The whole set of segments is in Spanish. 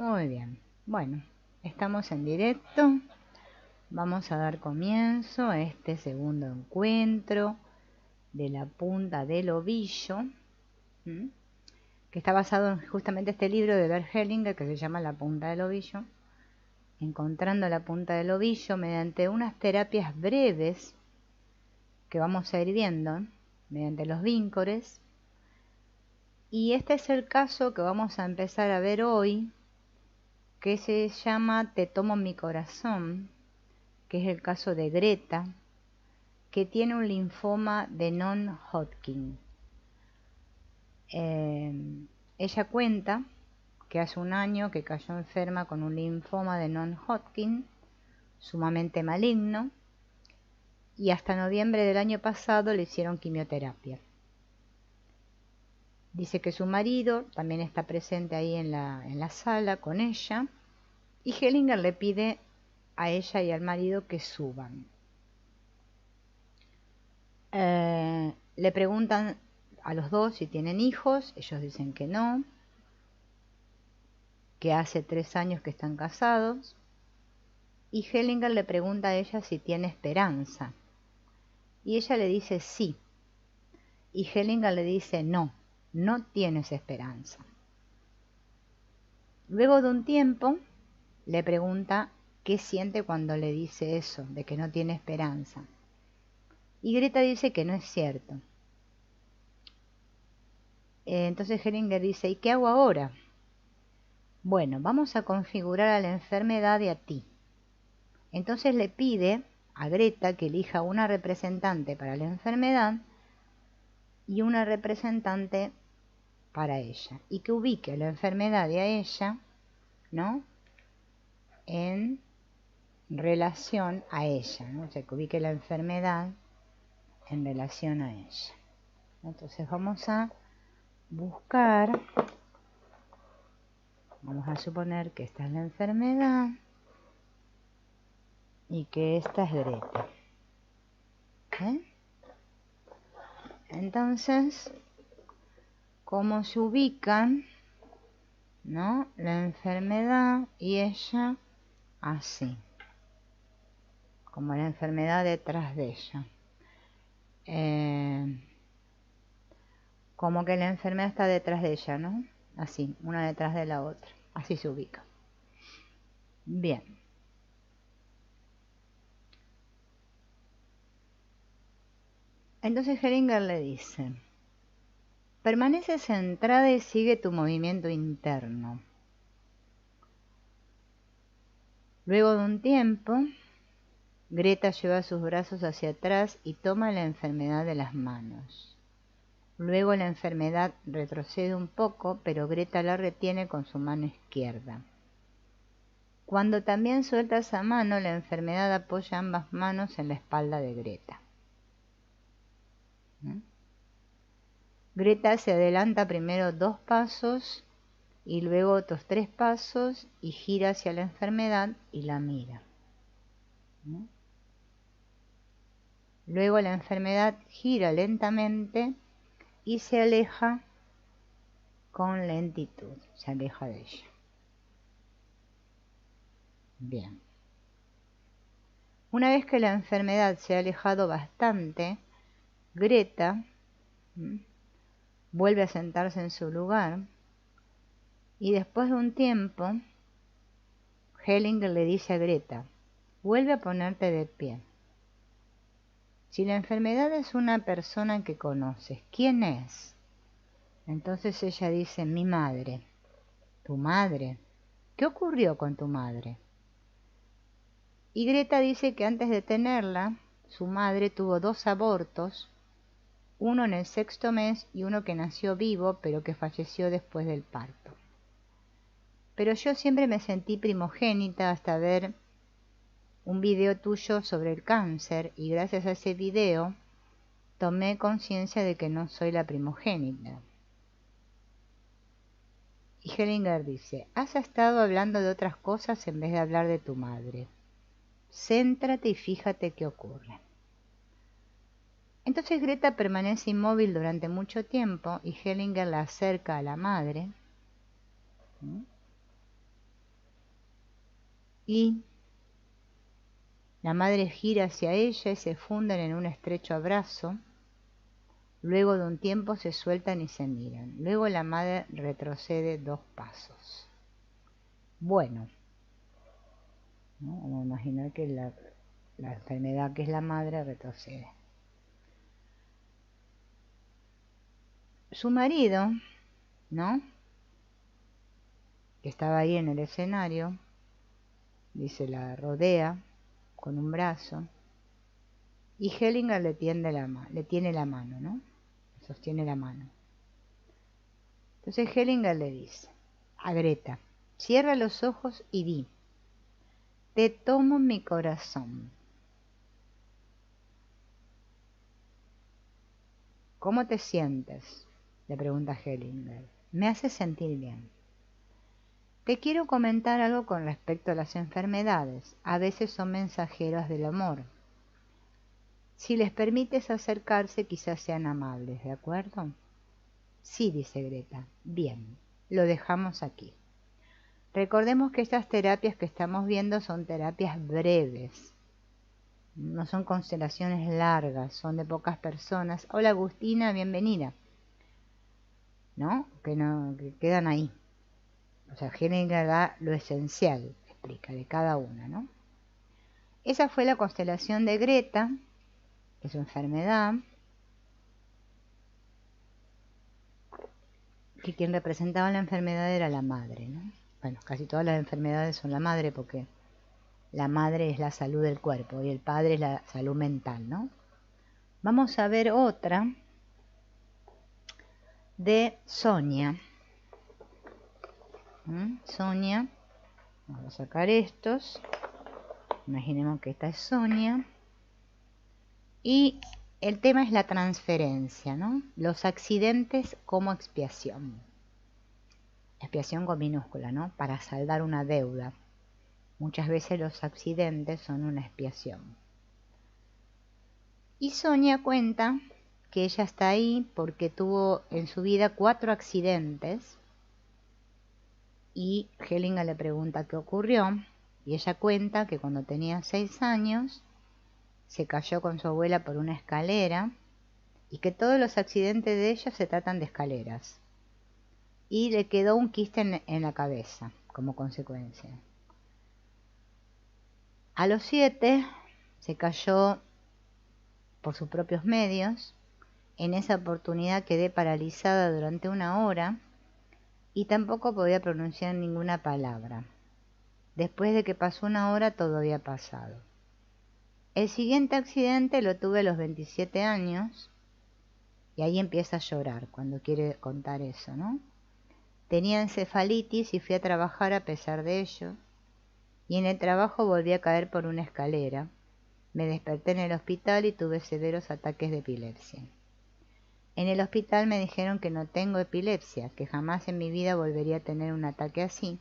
Muy bien. Bueno, estamos en directo. Vamos a dar comienzo a este segundo encuentro de la punta del ovillo, que está basado en justamente este libro de Bert Hellinger que se llama La punta del ovillo. Encontrando la punta del ovillo mediante unas terapias breves que vamos a ir viendo mediante los víncores. Y este es el caso que vamos a empezar a ver hoy, que se llama Te tomo mi corazón, que es el caso de Greta, que tiene un linfoma de non-Hodgkin. Ella cuenta que hace un año que cayó enferma con un linfoma de non-Hodgkin, sumamente maligno, y hasta noviembre del año pasado le hicieron quimioterapia. Dice que su marido también está presente ahí en la sala con ella, y Hellinger le pide a ella y al marido que suban. Le preguntan a los dos si tienen hijos, ellos dicen que no, que hace 3 años que están casados, y Hellinger le pregunta a ella si tiene esperanza, y ella le dice sí, y Hellinger le dice no, no tienes esperanza. Luego de un tiempo le pregunta qué siente cuando le dice eso, de que no tiene esperanza, y Greta dice que no es cierto. Entonces Hellinger dice, ¿y qué hago ahora? Bueno, vamos a configurar a la enfermedad y a ti. Entonces le pide a Greta que elija una representante para la enfermedad y una representante para ella, y que ubique a la enfermedad y a ella, ¿no?, en relación a ella, ¿no? O sea, que ubique la enfermedad en relación a ella. Entonces vamos a buscar, vamos a suponer que esta es la enfermedad y que esta es Greta. Entonces, ¿cómo se ubican, no?, la enfermedad y ella? Así, como la enfermedad detrás de ella. Como que la enfermedad está detrás de ella, ¿no? Así, una detrás de la otra. Así se ubica. Bien. Entonces Hellinger le dice, permanece centrada y sigue tu movimiento interno. Luego de un tiempo, Greta lleva sus brazos hacia atrás y toma la enfermedad de las manos. Luego la enfermedad retrocede un poco, pero Greta la retiene con su mano izquierda. Cuando también suelta esa mano, la enfermedad apoya ambas manos en la espalda de Greta. Greta se adelanta primero 2 pasos y luego otros 3 pasos y gira hacia la enfermedad y la mira. Luego la enfermedad gira lentamente y se aleja con lentitud, se aleja de ella. Bien. Una vez que la enfermedad se ha alejado bastante, Greta vuelve a sentarse en su lugar y después de un tiempo, Hellinger le dice a Greta, vuelve a ponerte de pie. Si la enfermedad es una persona que conoces, ¿quién es? Entonces ella dice, mi madre. ¿Tu madre? ¿Qué ocurrió con tu madre? Y Greta dice que antes de tenerla, su madre tuvo 2 abortos, uno en el 6º mes y uno que nació vivo, pero que falleció después del parto. Pero yo siempre me sentí primogénita hasta ver un video tuyo sobre el cáncer, y gracias a ese video tomé conciencia de que no soy la primogénita. Y Hellinger dice, has estado hablando de otras cosas en vez de hablar de tu madre. Céntrate y fíjate qué ocurre. Entonces Greta permanece inmóvil durante mucho tiempo y Hellinger la acerca a la madre. y la madre gira hacia ella y se funden en un estrecho abrazo. Luego de un tiempo se sueltan y se miran. Luego la madre retrocede 2 pasos. Bueno, ¿no? Vamos a imaginar que la enfermedad que es la madre retrocede. Su marido, ¿no?, que estaba ahí en el escenario, dice, la rodea con un brazo y Hellinger le tiene la mano, ¿no? Sostiene la mano. Entonces Hellinger le dice a Greta: cierra los ojos y di: te tomo en mi corazón. ¿Cómo te sientes?, le pregunta Hellinger. Me hace sentir bien. Te quiero comentar algo con respecto a las enfermedades. A veces son mensajeras del amor. Si les permites acercarse, quizás sean amables, ¿de acuerdo? Sí, dice Greta. Bien, lo dejamos aquí. Recordemos que estas terapias que estamos viendo son terapias breves. No son constelaciones largas, son de pocas personas. Hola Agustina, bienvenida. ¿No? Que quedan ahí. O sea, Hellinger da lo esencial, explica, de cada una, ¿no? Esa fue la constelación de Greta, que es su enfermedad, que quien representaba la enfermedad era la madre, ¿no? Bueno, casi todas las enfermedades son la madre, porque la madre es la salud del cuerpo y el padre es la salud mental, ¿no? Vamos a ver otra de Sonia. Sonia, vamos a sacar estos. Imaginemos que esta es Sonia. Y el tema es la transferencia, ¿no? Los accidentes como expiación. Expiación con minúscula, ¿no? Para saldar una deuda. Muchas veces los accidentes son una expiación. Y Sonia cuenta que ella está ahí porque tuvo en su vida 4 accidentes. Y Hellinger le pregunta qué ocurrió. Y ella cuenta que cuando tenía 6 años se cayó con su abuela por una escalera. Y que todos los accidentes de ella se tratan de escaleras. Y le quedó un quiste en la cabeza como consecuencia. A los 7 se cayó por sus propios medios. En esa oportunidad quedé paralizada durante 1 hora y tampoco podía pronunciar ninguna palabra. Después de que pasó 1 hora todo había pasado. El siguiente accidente lo tuve a los 27 años y ahí empieza a llorar cuando quiere contar eso, ¿no? Tenía encefalitis y fui a trabajar a pesar de ello, y en el trabajo volví a caer por una escalera. Me desperté en el hospital y tuve severos ataques de epilepsia. En el hospital me dijeron que no tengo epilepsia, que jamás en mi vida volvería a tener un ataque así,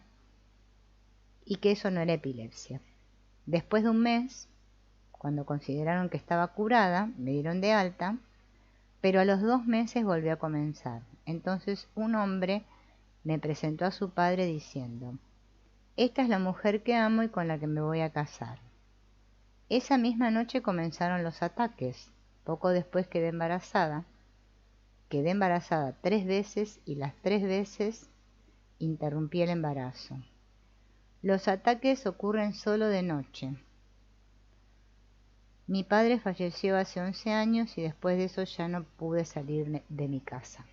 y que eso no era epilepsia. Después de 1 mes, cuando consideraron que estaba curada, me dieron de alta, pero a los 2 meses volvió a comenzar. Entonces un hombre me presentó a su padre diciendo: esta es la mujer que amo y con la que me voy a casar. Esa misma noche comenzaron los ataques. Poco después quedé embarazada. Quedé embarazada 3 veces y las 3 veces interrumpí el embarazo. Los ataques ocurren solo de noche. Mi padre falleció hace 11 años y después de eso ya no pude salir de mi casa.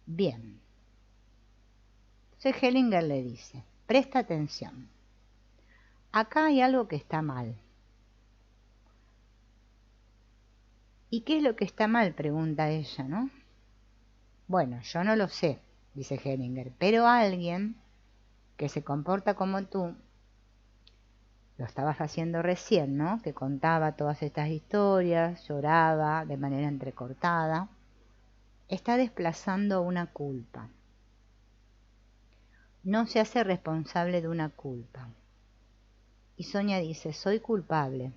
Bien. Entonces Hellinger le dice: presta atención. Acá hay algo que está mal. ¿Y qué es lo que está mal?, pregunta ella, ¿no? Bueno, yo no lo sé, dice Hellinger, pero alguien que se comporta como tú, lo estabas haciendo recién, ¿no? Que contaba todas estas historias, lloraba de manera entrecortada, está desplazando una culpa. No se hace responsable de una culpa. Y Sonia dice: soy culpable.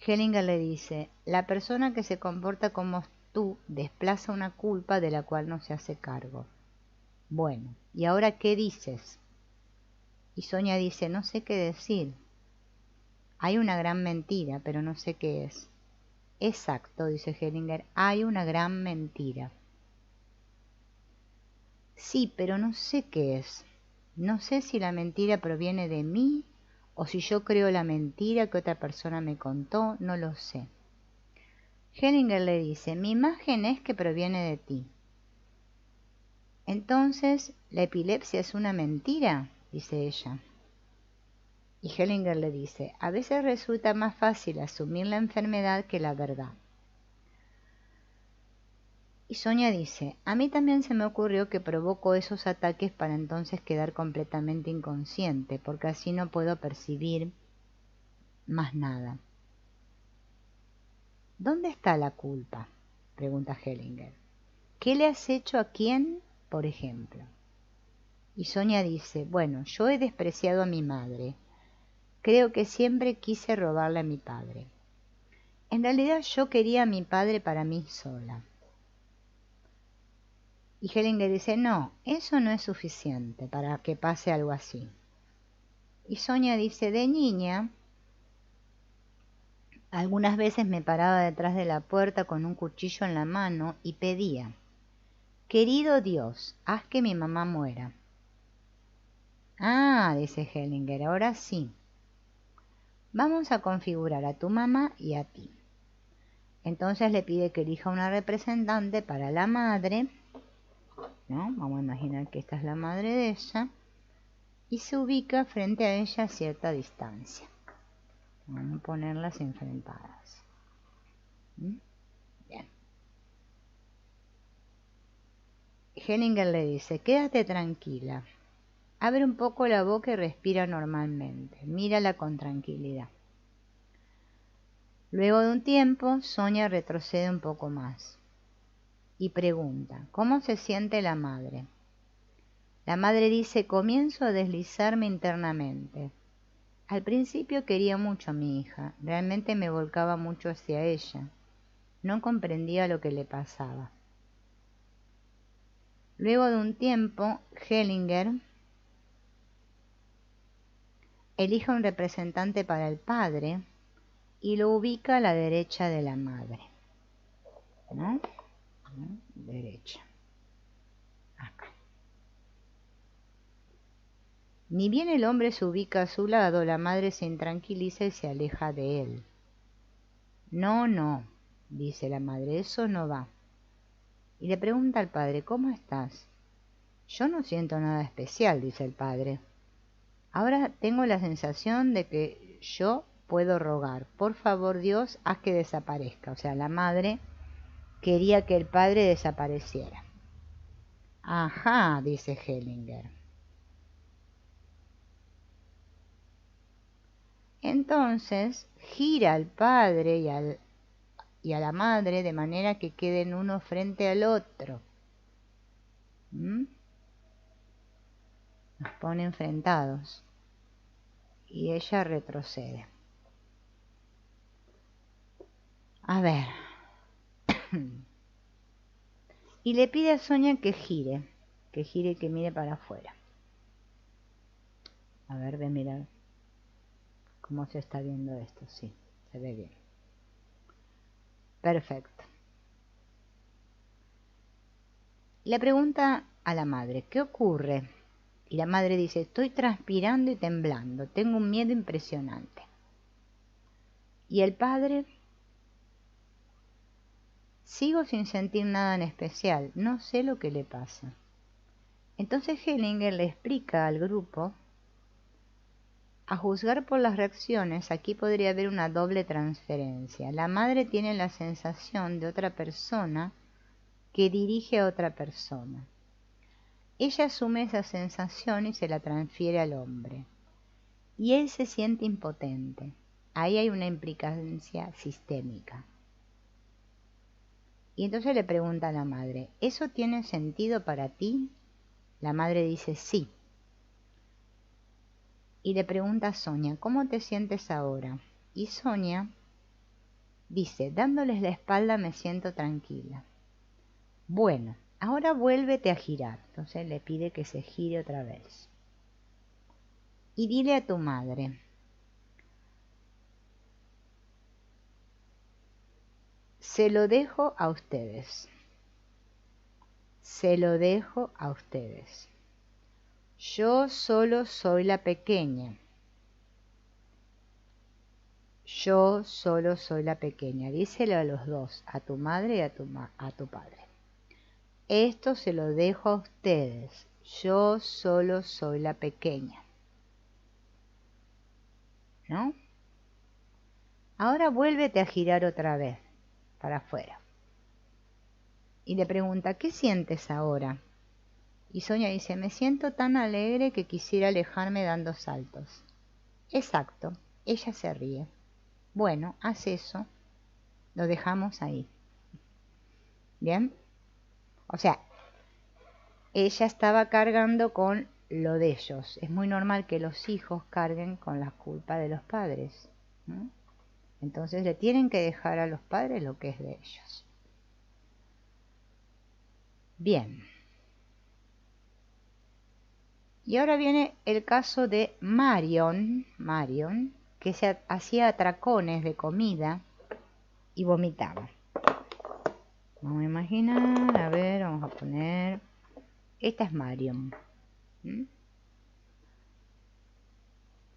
Hellinger le dice: la persona que se comporta como tú desplaza una culpa de la cual no se hace cargo. Bueno, ¿y ahora qué dices? Y Sonia dice, no sé qué decir. Hay una gran mentira, pero no sé qué es. Exacto, dice Hellinger, hay una gran mentira. Sí, pero no sé qué es. No sé si la mentira proviene de mí o si yo creo la mentira que otra persona me contó, no lo sé. Hellinger le dice, mi imagen es que proviene de ti. Entonces, ¿la epilepsia es una mentira?, dice ella. Y Hellinger le dice, a veces resulta más fácil asumir la enfermedad que la verdad. Y Sonia dice, a mí también se me ocurrió que provoco esos ataques para entonces quedar completamente inconsciente, porque así no puedo percibir más nada. ¿Dónde está la culpa?, pregunta Hellinger. ¿Qué le has hecho a quién, por ejemplo? Y Sonia dice, bueno, yo he despreciado a mi madre. Creo que siempre quise robarle a mi padre. En realidad yo quería a mi padre para mí sola. Y Hellinger dice, no, eso no es suficiente para que pase algo así. Y Sonia dice, de niña, algunas veces me paraba detrás de la puerta con un cuchillo en la mano y pedía, querido Dios, haz que mi mamá muera. Ah, dice Hellinger, ahora sí. Vamos a configurar a tu mamá y a ti. Entonces le pide que elija una representante para la madre, ¿no? Vamos a imaginar que esta es la madre de ella, y se ubica frente a ella a cierta distancia. Vamos a ponerlas enfrentadas. Bien. Hellinger le dice, quédate tranquila, abre un poco la boca y respira normalmente, mírala con tranquilidad. Luego de un tiempo, Sonia retrocede un poco más y pregunta, ¿cómo se siente la madre? La madre dice, comienzo a deslizarme internamente. Al principio quería mucho a mi hija, realmente me volcaba mucho hacia ella. No comprendía lo que le pasaba. Luego de un tiempo, Hellinger elige un representante para el padre y lo ubica a la derecha de la madre, ¿no? Derecha. Acá. Ni bien el hombre se ubica a su lado, la madre se intranquiliza y se aleja de él. No, no, dice la madre, eso no va. Y le pregunta al padre, ¿cómo estás? Yo no siento nada especial, dice el padre. Ahora tengo la sensación de que yo puedo rogar. Por favor, Dios, haz que desaparezca. O sea, la madre quería que el padre desapareciera. Ajá, dice Hellinger. Entonces gira al padre y a la madre de manera que queden uno frente al otro. Los pone enfrentados y ella retrocede. A ver. Y le pide a Sonia que gire, que mire para afuera. A ver, de mirar cómo se está viendo esto. Sí, se ve bien. Perfecto. Le pregunta a la madre, ¿qué ocurre? Y la madre dice, estoy transpirando y temblando, tengo un miedo impresionante. Y el padre, sigo sin sentir nada en especial, no sé lo que le pasa. Entonces Hellinger le explica al grupo, a juzgar por las reacciones, aquí podría haber una doble transferencia. La madre tiene la sensación de otra persona que dirige a otra persona. Ella asume esa sensación y se la transfiere al hombre. Y él se siente impotente. Ahí hay una implicancia sistémica. Y entonces le pregunta a la madre, ¿eso tiene sentido para ti? La madre dice sí. Y le pregunta a Sonia, ¿cómo te sientes ahora? Y Sonia dice, dándoles la espalda me siento tranquila. Bueno, ahora vuélvete a girar. Entonces le pide que se gire otra vez. y dile a tu madre: se lo dejo a ustedes. Se lo dejo a ustedes. Yo solo soy la pequeña. Yo solo soy la pequeña. Díselo a los dos, a tu madre y a tu padre. Esto se lo dejo a ustedes. Yo solo soy la pequeña. ¿No? Ahora vuélvete a girar otra vez para afuera. Y le pregunta: ¿qué sientes ahora? Y Sonia dice: me siento tan alegre que quisiera alejarme dando saltos. Exacto, ella se ríe. Bueno, haz eso. Lo dejamos ahí. ¿Bien? O sea, ella estaba cargando con lo de ellos. Es muy normal que los hijos carguen con la culpa de los padres, ¿no? Entonces le tienen que dejar a los padres lo que es de ellos. Bien. Y ahora viene el caso de Marion, que se hacía atracones de comida y vomitaba. Vamos a imaginar, a ver, vamos a poner... Esta es Marion.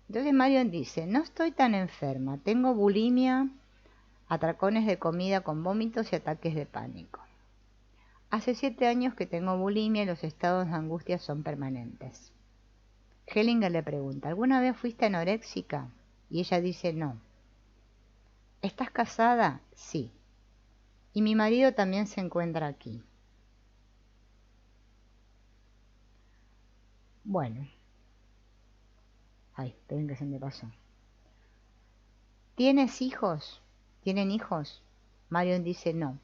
Entonces Marion dice: no estoy tan enferma, tengo bulimia, atracones de comida con vómitos y ataques de pánico. Hace 7 años que tengo bulimia y los estados de angustia son permanentes. Hellinger le pregunta: ¿alguna vez fuiste anoréxica? Y ella dice: no. ¿Estás casada? Sí. Y mi marido también se encuentra aquí. Bueno. Ay, esperen que se me pasó. ¿Tienes hijos? ¿Tienen hijos? Marion dice: no.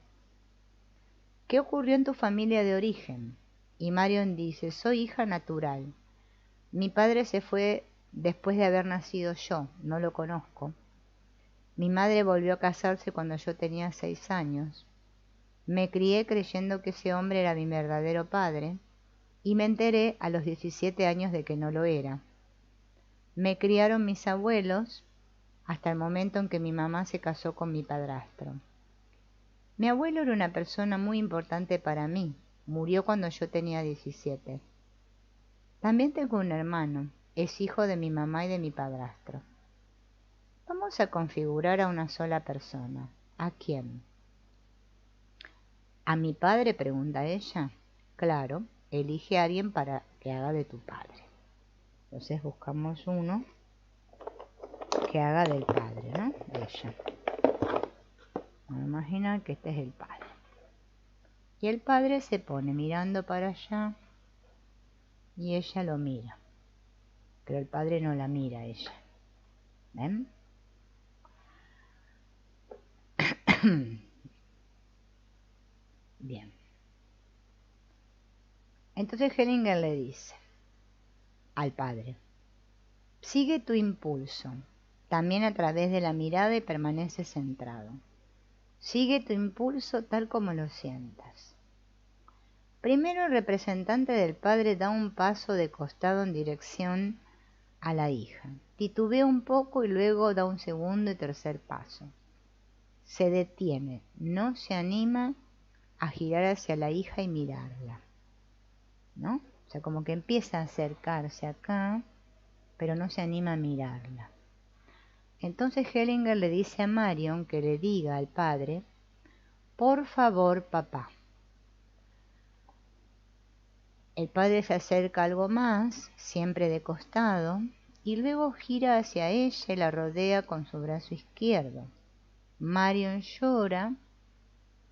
¿Qué ocurrió en tu familia de origen? Y Marion dice: soy hija natural. Mi padre se fue después de haber nacido yo, no lo conozco. Mi madre volvió a casarse cuando yo tenía 6 años. Me crié creyendo que ese hombre era mi verdadero padre y me enteré a los 17 años de que no lo era. Me criaron mis abuelos hasta el momento en que mi mamá se casó con mi padrastro. Mi abuelo era una persona muy importante para mí. Murió cuando yo tenía 17. También tengo un hermano. Es hijo de mi mamá y de mi padrastro. Vamos a configurar a una sola persona. ¿A quién? ¿A mi padre?, pregunta ella. Claro, elige a alguien para que haga de tu padre. Entonces buscamos uno que haga del padre, ¿no? De ella. Vamos a imaginar que este es el padre. Y el padre se pone mirando para allá y ella lo mira. Pero el padre no la mira a ella. ¿Ven? Bien. Entonces Hellinger le dice al padre: sigue tu impulso, también a través de la mirada, y permanece centrado. Sigue tu impulso tal como lo sientas. Primero el representante del padre da un paso de costado en dirección a la hija. Titubea un poco y luego da un segundo y tercer paso. Se detiene, no se anima a girar hacia la hija y mirarla, ¿no? O sea, como que empieza a acercarse acá, pero no se anima a mirarla. Entonces Hellinger le dice a Marion que le diga al padre: por favor, papá. El padre se acerca algo más, siempre de costado, y luego gira hacia ella y la rodea con su brazo izquierdo. Marion llora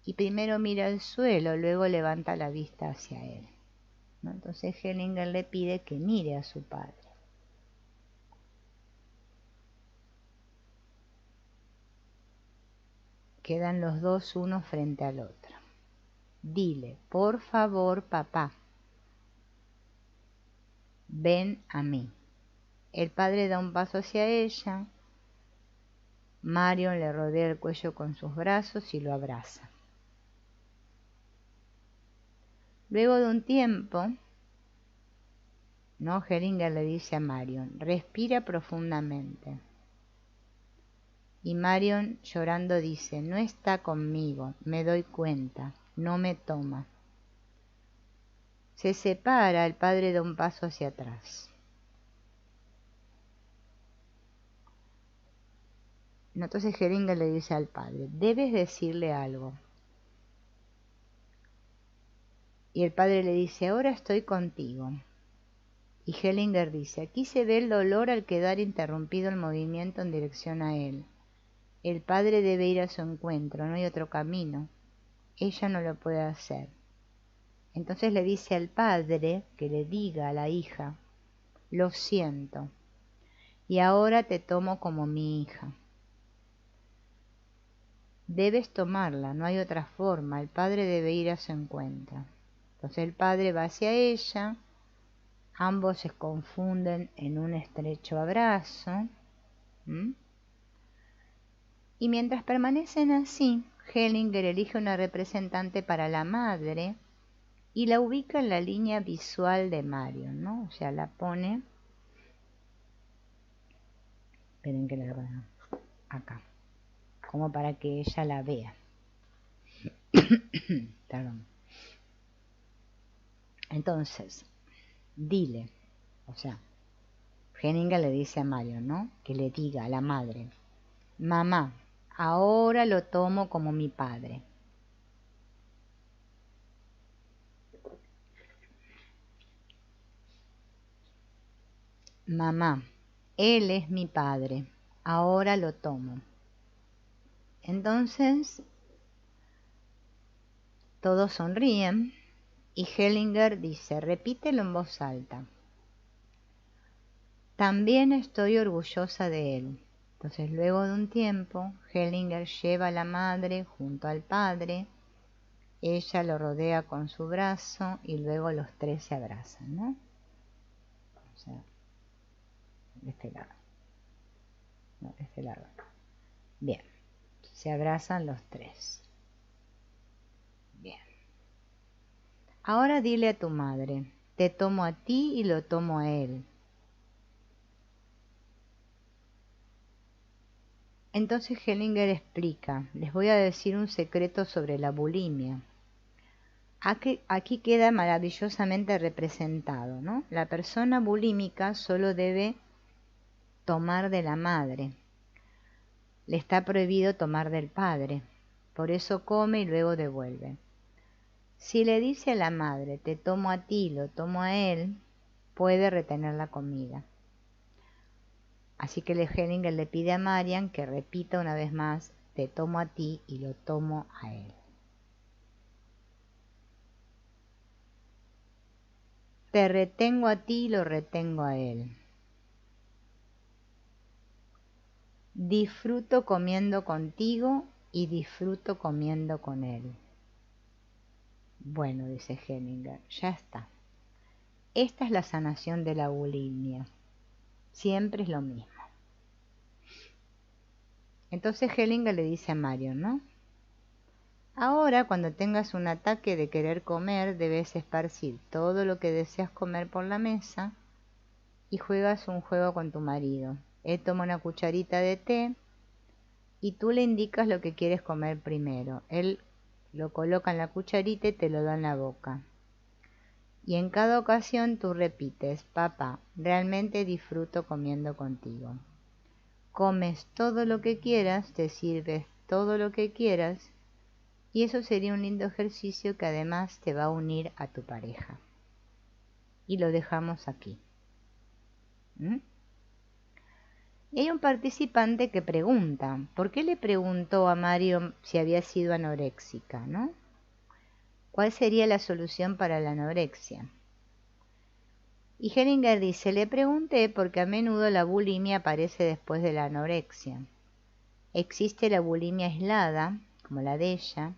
y primero mira al suelo, luego levanta la vista hacia él, ¿no? Entonces Hellinger le pide que mire a su padre. Quedan los dos uno frente al otro. Dile: por favor, papá, ven a mí. El padre da un paso hacia ella. Marion le rodea el cuello con sus brazos y lo abraza. Luego de un tiempo, ¿no? Hellinger le dice a Marion, respira profundamente. Y Marion llorando dice, no está conmigo, me doy cuenta, no me toma. Se separa, el padre da un paso hacia atrás. Entonces Hellinger le dice al padre, debes decirle algo. Y el padre le dice, ahora estoy contigo. Y Hellinger dice, aquí se ve el dolor al quedar interrumpido el movimiento en dirección a él. El padre debe ir a su encuentro, no hay otro camino. Ella no lo puede hacer. Entonces le dice al padre que le diga a la hija, lo siento, y ahora te tomo como mi hija. Debes tomarla, no hay otra forma, el padre debe ir a su encuentro. Entonces el padre va hacia ella, ambos se confunden en un estrecho abrazo. Y mientras permanecen así, Hellinger elige una representante para la madre y la ubica en la línea visual de Marion, ¿no? O sea, la pone, esperen que la haga acá, como para que ella la vea. Perdón. Entonces, dile, o sea, Hellinger le dice a Marion, ¿no? Que le diga a la madre, mamá, ahora lo tomo como mi padre. Mamá, él es mi padre, ahora lo tomo. Entonces, todos sonríen y Hellinger dice, repítelo en voz alta. También estoy orgullosa de él. Entonces, luego de un tiempo, Hellinger lleva a la madre junto al padre, ella lo rodea con su brazo y luego los tres se abrazan, ¿no? O sea, de este lado. No, de este lado. Bien, se abrazan los tres. Bien. Ahora dile a tu madre, te tomo a ti y lo tomo a él. Entonces Hellinger explica, les voy a decir un secreto sobre la bulimia. Aquí queda maravillosamente representado, ¿no? La persona bulímica solo debe tomar de la madre. Le está prohibido tomar del padre. Por eso come y luego devuelve. Si le dice a la madre, te tomo a ti, lo tomo a él, puede retener la comida. Así que Hellinger le pide a Marian que repita una vez más, te tomo a ti y lo tomo a él. Te retengo a ti y lo retengo a él. Disfruto comiendo contigo y disfruto comiendo con él. Bueno, dice Hellinger, ya está. Esta es la sanación de la bulimia. Siempre es lo mismo. Entonces Hellinger le dice a Marion, ¿no? Ahora, cuando tengas un ataque de querer comer, debes esparcir todo lo que deseas comer por la mesa y juegas un juego con tu marido. Él toma una cucharita de té y tú le indicas lo que quieres comer primero. Él lo coloca en la cucharita y te lo da en la boca. Y en cada ocasión tú repites, papá, realmente disfruto comiendo contigo. Comes todo lo que quieras, te sirves todo lo que quieras, y eso sería un lindo ejercicio que además te va a unir a tu pareja. Y lo dejamos aquí. Y hay un participante que pregunta, ¿por qué le preguntó a Mario si había sido anoréxica, ¿no? ¿Cuál sería la solución para la anorexia? Y Hellinger dice, le pregunté porque a menudo la bulimia aparece después de la anorexia. Existe la bulimia aislada, como la de ella,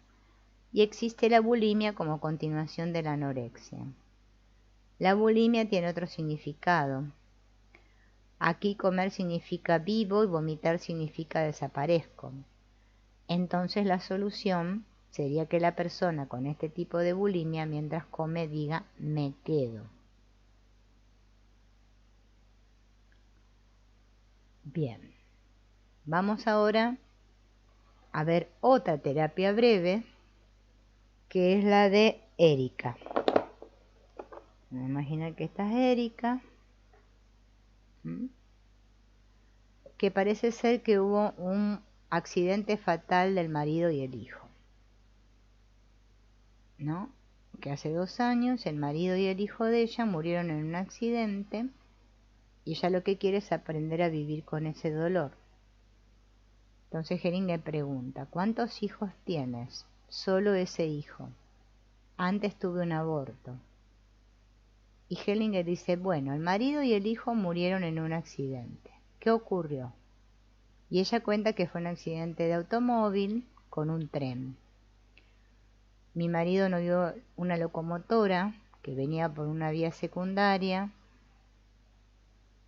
y existe la bulimia como continuación de la anorexia. La bulimia tiene otro significado. Aquí comer significa vivo y vomitar significa desaparezco. Entonces la solución sería que la persona con este tipo de bulimia mientras come diga me quedo. Bien, vamos ahora a ver otra terapia breve, que es la de Erika. Me imagino que esta es Erika, que parece ser que hubo un accidente fatal del marido y el hijo, ¿no? Que hace 2 años el marido y el hijo de ella murieron en un accidente y ella lo que quiere es aprender a vivir con ese dolor. Entonces Hellinger pregunta, ¿cuántos hijos tienes? Solo ese hijo. Antes tuve un aborto. Y Hellinger dice, bueno, el marido y el hijo murieron en un accidente. ¿Qué ocurrió? Y ella cuenta que fue un accidente de automóvil con un tren. Mi marido no vio una locomotora que venía por una vía secundaria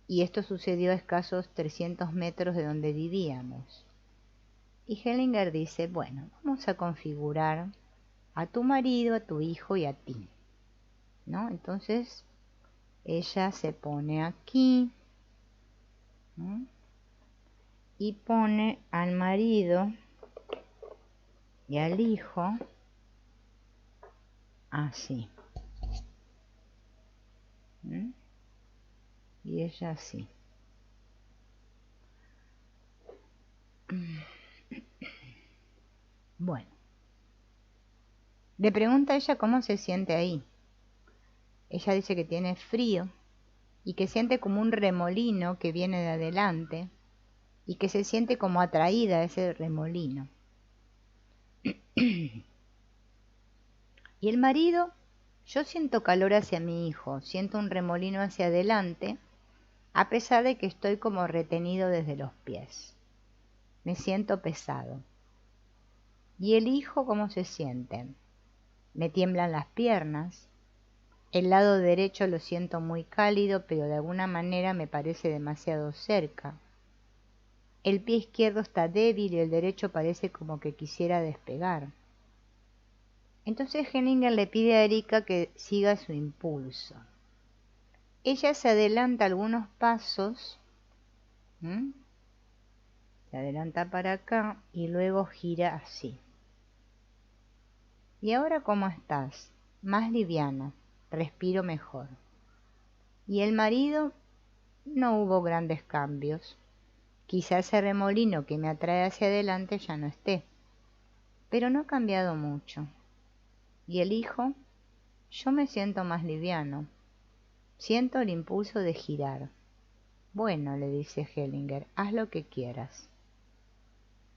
y esto sucedió a escasos 300 metros de donde vivíamos. Y Hellinger dice, bueno, vamos a configurar a tu marido, a tu hijo y a ti, ¿no? Entonces ella se pone aquí, ¿no? Y pone al marido y al hijo así. Y ella así. Bueno, le pregunta a ella cómo se siente ahí. Ella dice que tiene frío y que siente como un remolino que viene de adelante y que se siente como atraída a ese remolino. Y el marido, yo siento calor hacia mi hijo, siento un remolino hacia adelante, a pesar de que estoy como retenido desde los pies. Me siento pesado. ¿Y el hijo cómo se siente? Me tiemblan las piernas. El lado derecho lo siento muy cálido, pero de alguna manera me parece demasiado cerca. El pie izquierdo está débil y el derecho parece como que quisiera despegar. Entonces Hellinger le pide a Erika que siga su impulso. Ella se adelanta algunos pasos, se adelanta para acá y luego gira así. ¿Y ahora cómo estás? Más liviana, respiro mejor. Y el marido, no hubo grandes cambios. Quizá ese remolino que me atrae hacia adelante ya no esté, pero no ha cambiado mucho. Y el hijo, yo me siento más liviano. Siento el impulso de girar. Bueno, le dice Hellinger, haz lo que quieras.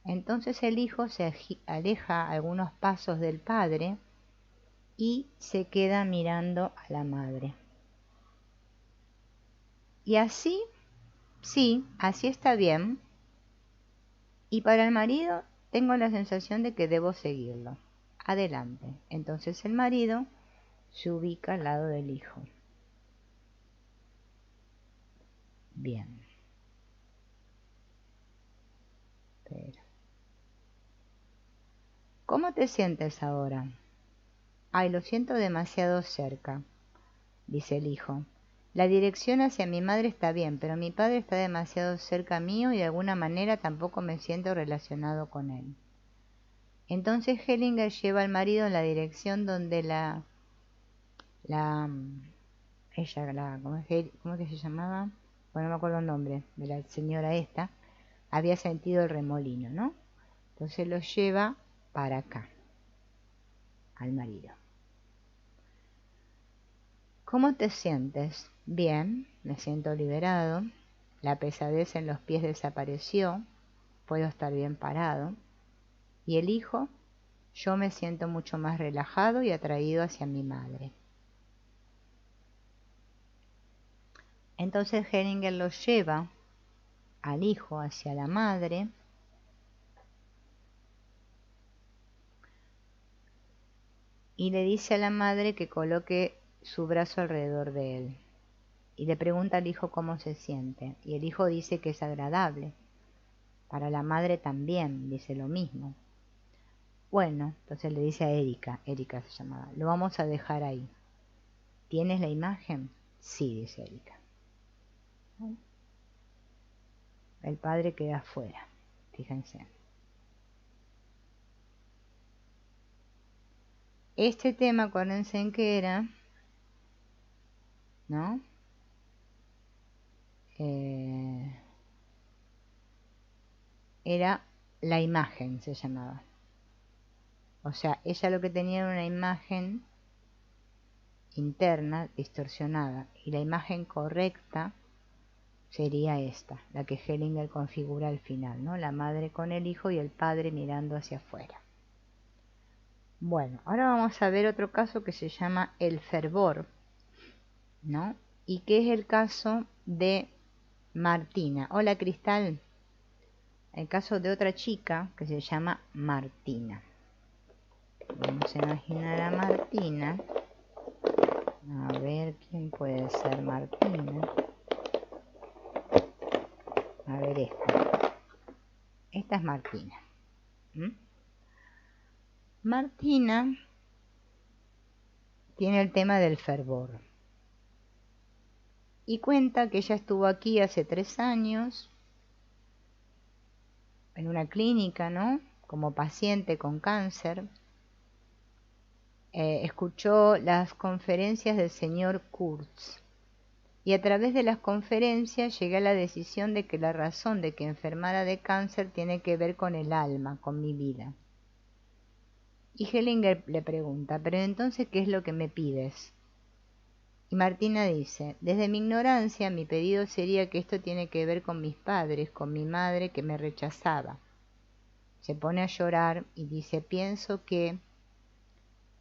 Entonces el hijo se aleja algunos pasos del padre y se queda mirando a la madre. Y así, sí, así está bien. Y para el marido tengo la sensación de que debo seguirlo. Adelante. Entonces el marido se ubica al lado del hijo. Bien. Espera. ¿Cómo te sientes ahora? Ay, lo siento demasiado cerca, dice el hijo. La dirección hacia mi madre está bien, pero mi padre está demasiado cerca mío y de alguna manera tampoco me siento relacionado con él. Entonces Hellinger lleva al marido en la dirección donde ¿cómo es que se llamaba? Bueno, no me acuerdo el nombre de la señora esta, había sentido el remolino, ¿no? Entonces lo lleva para acá, al marido. ¿Cómo te sientes? Bien, me siento liberado, la pesadez en los pies desapareció, puedo estar bien parado. Y el hijo, yo me siento mucho más relajado y atraído hacia mi madre. Entonces Hellinger lo lleva al hijo hacia la madre y le dice a la madre que coloque su brazo alrededor de él. Y le pregunta al hijo cómo se siente. Y el hijo dice que es agradable. Para la madre también dice lo mismo. Bueno, entonces le dice a Erika, Erika se llamaba, lo vamos a dejar ahí. ¿Tienes la imagen? Sí, dice Erika. el padre queda afuera. Fíjense. Este tema, acuérdense en qué era, ¿no? Era la imagen, se llamaba. O sea, ella lo que tenía era una imagen interna distorsionada, y la imagen correcta sería esta, la que Hellinger configura al final, ¿no? La madre con el hijo y el padre mirando hacia afuera. Bueno, ahora vamos a ver otro caso que se llama el fervor, ¿no? Y que es el caso de Martina. Hola, Cristal. El caso de otra chica que se llama Martina. Vamos a imaginar a Martina. A ver, ¿quién puede ser Martina? A ver esta. Esta es Martina. Martina tiene el tema del fervor. Y cuenta que ella estuvo aquí hace 3 años en una clínica, ¿no? Como paciente con cáncer. Escuchó las conferencias del señor Kurtz. Y a través de las conferencias llegué a la decisión de que la razón de que enfermara de cáncer tiene que ver con el alma, con mi vida. Y Hellinger le pregunta, ¿pero entonces qué es lo que me pides? Y Martina dice, desde mi ignorancia mi pedido sería que esto tiene que ver con mis padres, con mi madre que me rechazaba. Se pone a llorar y dice, pienso que...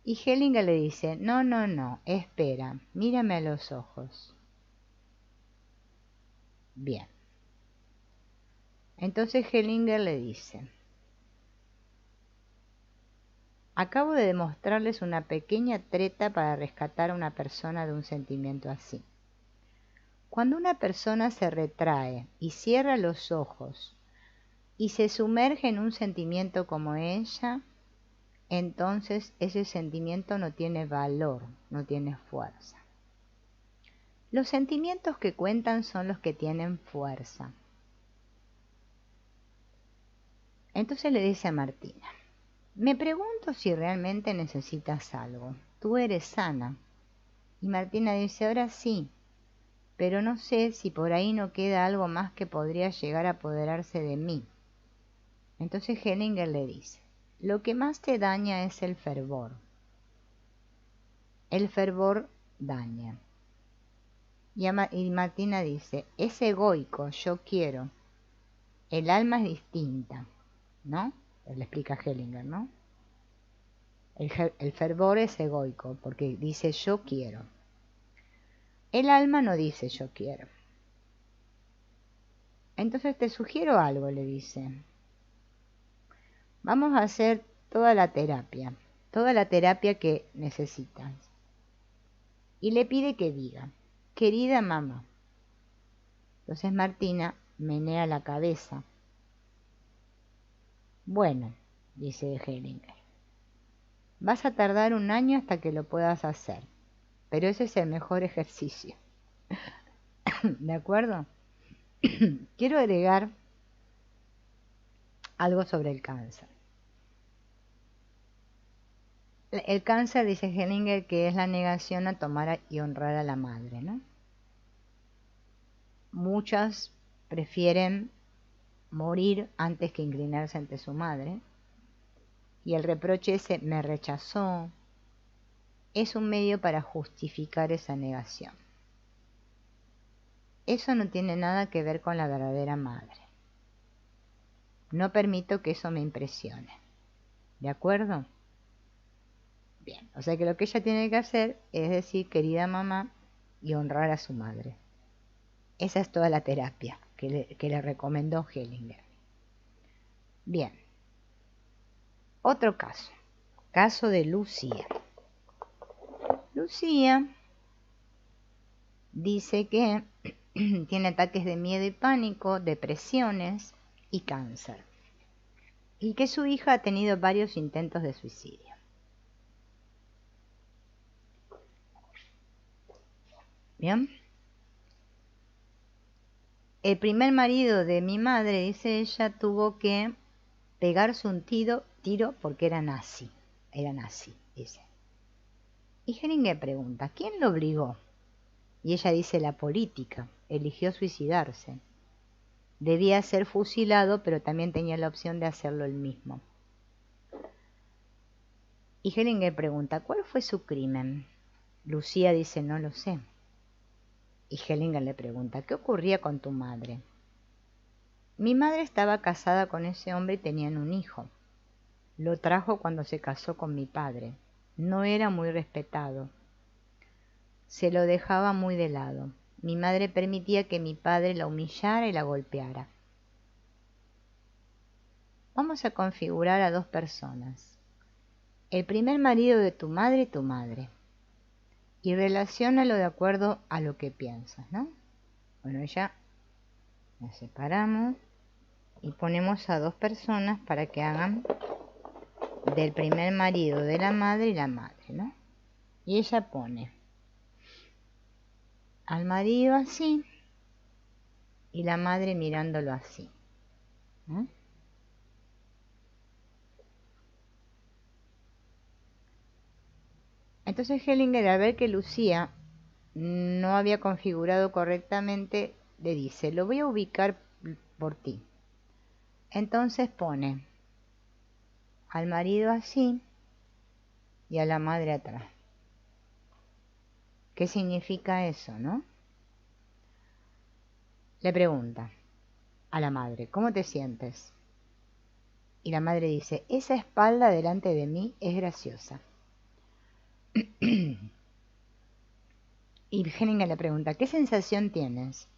Y Hellinger le dice, no, no, no, espera, mírame a los ojos. Bien. Entonces Hellinger le dice, acabo de demostrarles una pequeña treta para rescatar a una persona de un sentimiento así. Cuando una persona se retrae y cierra los ojos y se sumerge en un sentimiento como ella, entonces ese sentimiento no tiene valor, no tiene fuerza. Los sentimientos que cuentan son los que tienen fuerza. Entonces le dice a Martina, me pregunto si realmente necesitas algo. Tú eres sana. Y Martina dice, ahora sí, pero no sé si por ahí no queda algo más que podría llegar a apoderarse de mí. Entonces Hellinger le dice, lo que más te daña es el fervor. El fervor daña. Y Martina dice, es egoico, yo quiero. El alma es distinta, ¿no? Le explica Hellinger, ¿no? El fervor es egoico porque dice yo quiero. El alma no dice yo quiero. Entonces te sugiero algo, le dice. Vamos a hacer toda la terapia que necesitas. Y le pide que diga, querida mamá. Entonces Martina menea la cabeza. Bueno, dice Hellinger, vas a tardar 1 año hasta que lo puedas hacer, pero ese es el mejor ejercicio. ¿De acuerdo? Quiero agregar algo sobre el cáncer. El cáncer, dice Hellinger, que es la negación a tomar y honrar a la madre, ¿no? Muchas prefieren morir antes que inclinarse ante su madre. Y el reproche ese, me rechazó, es un medio para justificar esa negación. Eso no tiene nada que ver con la verdadera madre. No permito que eso me impresione. ¿De acuerdo? Bien, o sea que lo que ella tiene que hacer es decir, querida mamá, y honrar a su madre. Esa es toda la terapia que le recomendó Hellinger. Bien. Otro caso. Caso de Lucía. Lucía dice que tiene ataques de miedo y pánico, depresiones y cáncer. Y que su hija ha tenido varios intentos de suicidio. Bien. el primer marido de mi madre, dice ella, tuvo que pegarse un tiro porque era nazi, dice. Y Hellinger pregunta, ¿quién lo obligó? Y ella dice, la política, eligió suicidarse. Debía ser fusilado, pero también tenía la opción de hacerlo él mismo. Y Hellinger pregunta, ¿cuál fue su crimen? Lucía dice, no lo sé. Y Hellinger le pregunta, ¿qué ocurría con tu madre? Mi madre estaba casada con ese hombre y tenían un hijo. Lo trajo cuando se casó con mi padre. No era muy respetado. Se lo dejaba muy de lado. Mi madre permitía que mi padre la humillara y la golpeara. Vamos a configurar a dos personas. El primer marido de tu madre y tu madre. Y relaciónalo de acuerdo a lo que piensas, ¿no? Bueno, ya la separamos y ponemos a dos personas para que hagan del primer marido de la madre y la madre, ¿no? Y ella pone al marido así y la madre mirándolo así, ¿no? Entonces Hellinger, al ver que Lucía no había configurado correctamente, le dice, lo voy a ubicar por ti. Entonces pone al marido así y a la madre atrás. ¿Qué significa eso, no? Le pregunta a la madre, ¿cómo te sientes? Y la madre dice, esa espalda delante de mí es graciosa. Y Hellinger le pregunta, ¿qué sensación tienes?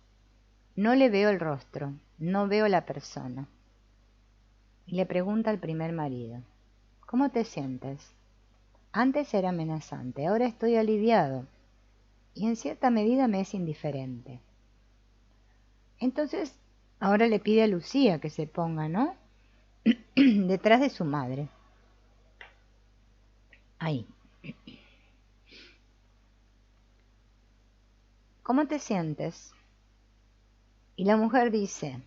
No le veo el rostro, no veo la persona. Y le pregunta al primer marido, ¿cómo te sientes? Antes era amenazante, ahora estoy aliviado y en cierta medida me es indiferente. Entonces, ahora le pide a Lucía que se ponga, ¿no? Detrás de su madre. Ahí. ¿Cómo te sientes? Y la mujer dice,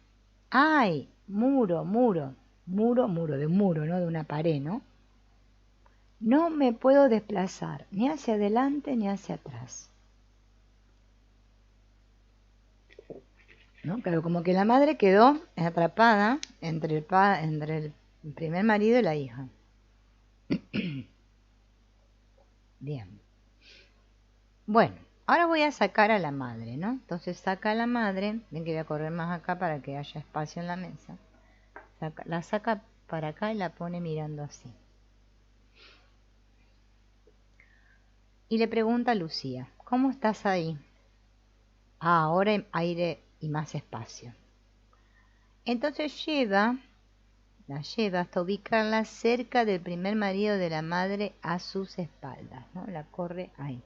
¡ay! Muro, muro, muro, muro, de un muro, ¿no? De una pared, ¿no? No me puedo desplazar, ni hacia adelante ni hacia atrás. ¿No? Claro, como que la madre quedó atrapada entre el primer marido y la hija. Bien. Bueno, ahora voy a sacar a la madre, ¿no? Entonces saca a la madre, ven que voy a correr más acá para que haya espacio en la mesa. La saca para acá y la pone mirando así. Y le pregunta a Lucía, ¿cómo estás ahí? Ah, ahora hay aire y más espacio. Entonces la lleva hasta ubicarla cerca del primer marido de la madre a sus espaldas, ¿no? La corre ahí.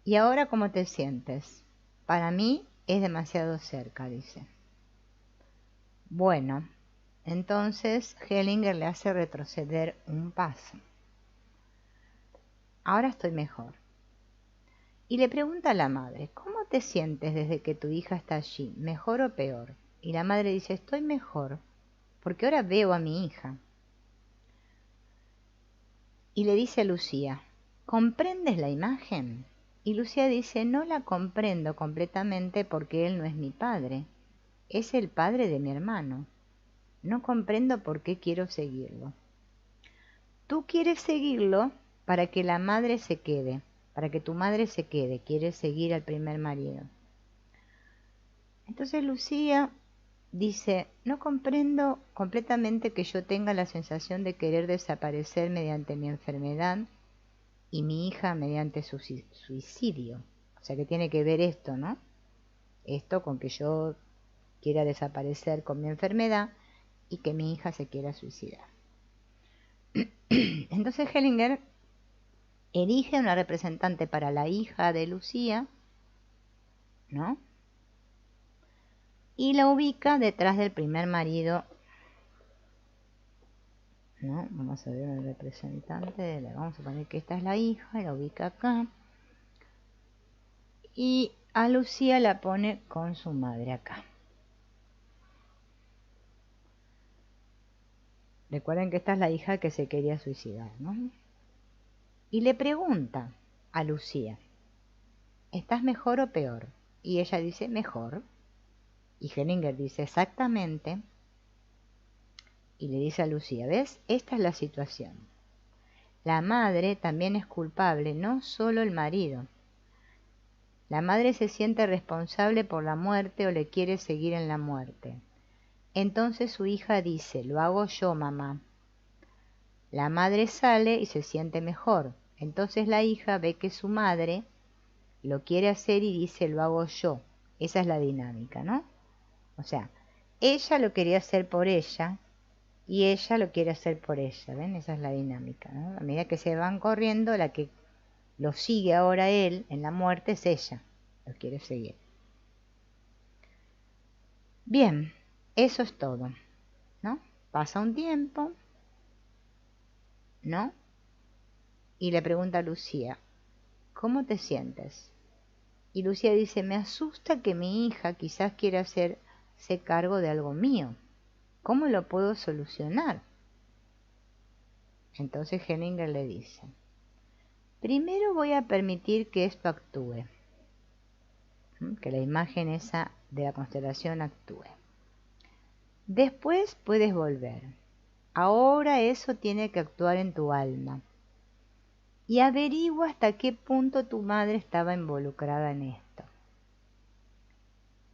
¿Y ahora cómo te sientes? Para mí es demasiado cerca, dice. Bueno, entonces Hellinger le hace retroceder un paso. Ahora estoy mejor. Y le pregunta a la madre, ¿cómo te sientes desde que tu hija está allí? ¿Mejor o peor? Y la madre dice, estoy mejor, porque ahora veo a mi hija. Y le dice a Lucía, ¿comprendes la imagen? Y Lucía dice, no la comprendo completamente porque él no es mi padre, es el padre de mi hermano. No comprendo por qué quiero seguirlo. Tú quieres seguirlo para que la madre se quede, para que tu madre se quede, quieres seguir al primer marido. Entonces Lucía dice, no comprendo completamente que yo tenga la sensación de querer desaparecer mediante mi enfermedad y mi hija mediante su suicidio. O sea que tiene que ver esto, ¿no? Esto con que yo quiera desaparecer con mi enfermedad y que mi hija se quiera suicidar. Entonces Hellinger elige una representante para la hija de Lucía, ¿no? Y la ubica detrás del primer marido, ¿no? Vamos a ver el representante, le vamos a poner que esta es la hija, y la ubica acá. y a Lucía la pone con su madre acá. Recuerden que esta es la hija que se quería suicidar, ¿no? Y le pregunta a Lucía, ¿estás mejor o peor? Y ella dice, mejor. Y Hellinger dice, exactamente. Y le dice a Lucía, ¿ves? Esta es la situación. La madre también es culpable, no solo el marido. La madre se siente responsable por la muerte o le quiere seguir en la muerte. Entonces su hija dice, lo hago yo, mamá. La madre sale y se siente mejor. Entonces la hija ve que su madre lo quiere hacer y dice, lo hago yo. Esa es la dinámica, ¿no? O sea, ella lo quería hacer por ella y ella lo quiere hacer por ella, ¿ven? Esa es la dinámica, ¿no? A medida que se van corriendo, la que lo sigue ahora él en la muerte es ella, lo quiere seguir. Bien, eso es todo, ¿no? Pasa un tiempo, ¿no? Y le pregunta a Lucía, ¿cómo te sientes? Y Lucía dice, me asusta que mi hija quizás quiera hacerse cargo de algo mío. ¿Cómo lo puedo solucionar? Entonces Hellinger le dice, primero voy a permitir que esto actúe, que la imagen esa de la constelación actúe. Después puedes volver. Ahora eso tiene que actuar en tu alma. Y averigua hasta qué punto tu madre estaba involucrada en esto.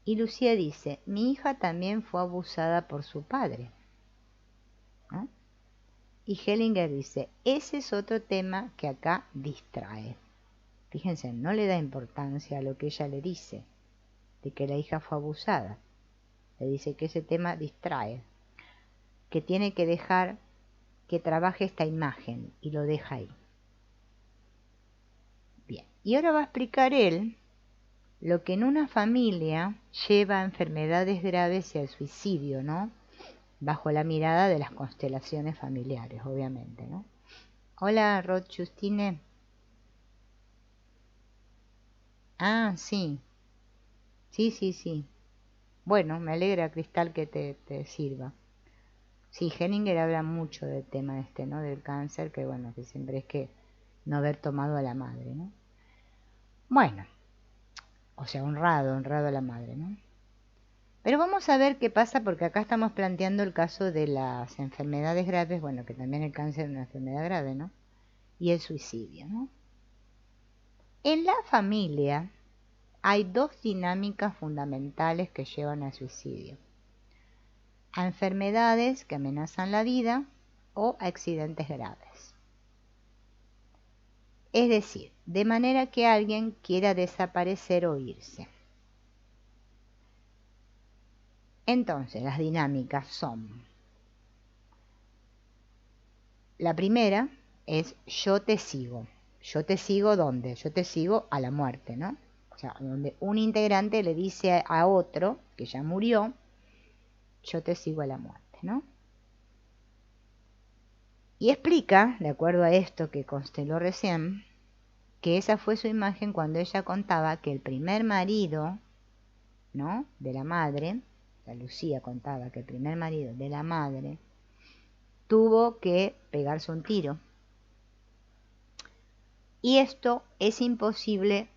Y Lucía dice, mi hija también fue abusada por su padre, ¿no? Y Hellinger dice, ese es otro tema que acá distrae. Fíjense, no le da importancia a lo que ella le dice, de que la hija fue abusada. Le dice que ese tema distrae, que tiene que dejar que trabaje esta imagen y lo deja ahí. Bien, y ahora va a explicar él lo que en una familia lleva a enfermedades graves y al suicidio, ¿no? Bajo la mirada de las constelaciones familiares, obviamente, ¿no? Hola, Rod Justine. Ah, sí. Sí. Bueno, me alegra, Cristal, que te sirva. Sí, Hellinger habla mucho del tema este, ¿no? Del cáncer, que bueno, que siempre es que no haber tomado a la madre, ¿no? Bueno, o sea, honrado a la madre, ¿no? Pero vamos a ver qué pasa, porque acá estamos planteando el caso de las enfermedades graves, bueno, que también el cáncer es una enfermedad grave, ¿no? Y el suicidio, ¿no? En la familia hay dos dinámicas fundamentales que llevan al suicidio: a enfermedades que amenazan la vida o a accidentes graves. Es decir, de manera que alguien quiera desaparecer o irse. Entonces, las dinámicas son: la primera es yo te sigo. ¿Yo te sigo dónde? Yo te sigo a la muerte, ¿no? O sea, donde un integrante le dice a otro que ya murió, yo te sigo a la muerte, ¿no? Y explica, de acuerdo a esto que consteló recién, que esa fue su imagen cuando ella contaba que el primer marido, ¿no?, de la madre, la Lucía contaba que el primer marido de la madre tuvo que pegarse un tiro. Y esto es imposible,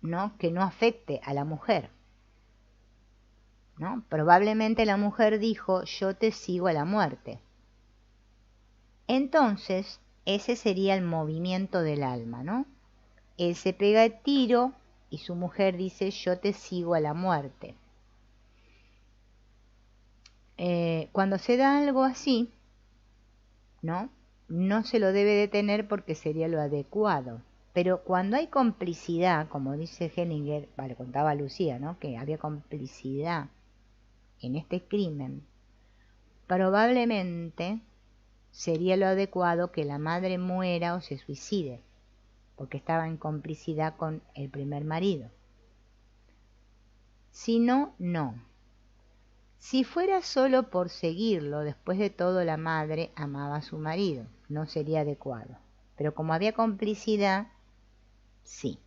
¿no?, que no afecte a la mujer, ¿no? Probablemente la mujer dijo, yo te sigo a la muerte. Entonces, ese sería el movimiento del alma, ¿no? Él se pega el tiro y su mujer dice, yo te sigo a la muerte. Cuando se da algo así, ¿no?, no se lo debe detener porque sería lo adecuado. Pero cuando hay complicidad, como dice Hellinger, vale, contaba Lucía, ¿no?, que había complicidad en este crimen, probablemente sería lo adecuado que la madre muera o se suicide, porque estaba en complicidad con el primer marido. Si no, no. Si fuera solo por seguirlo, después de todo la madre amaba a su marido, no sería adecuado. Pero como había complicidad, sí.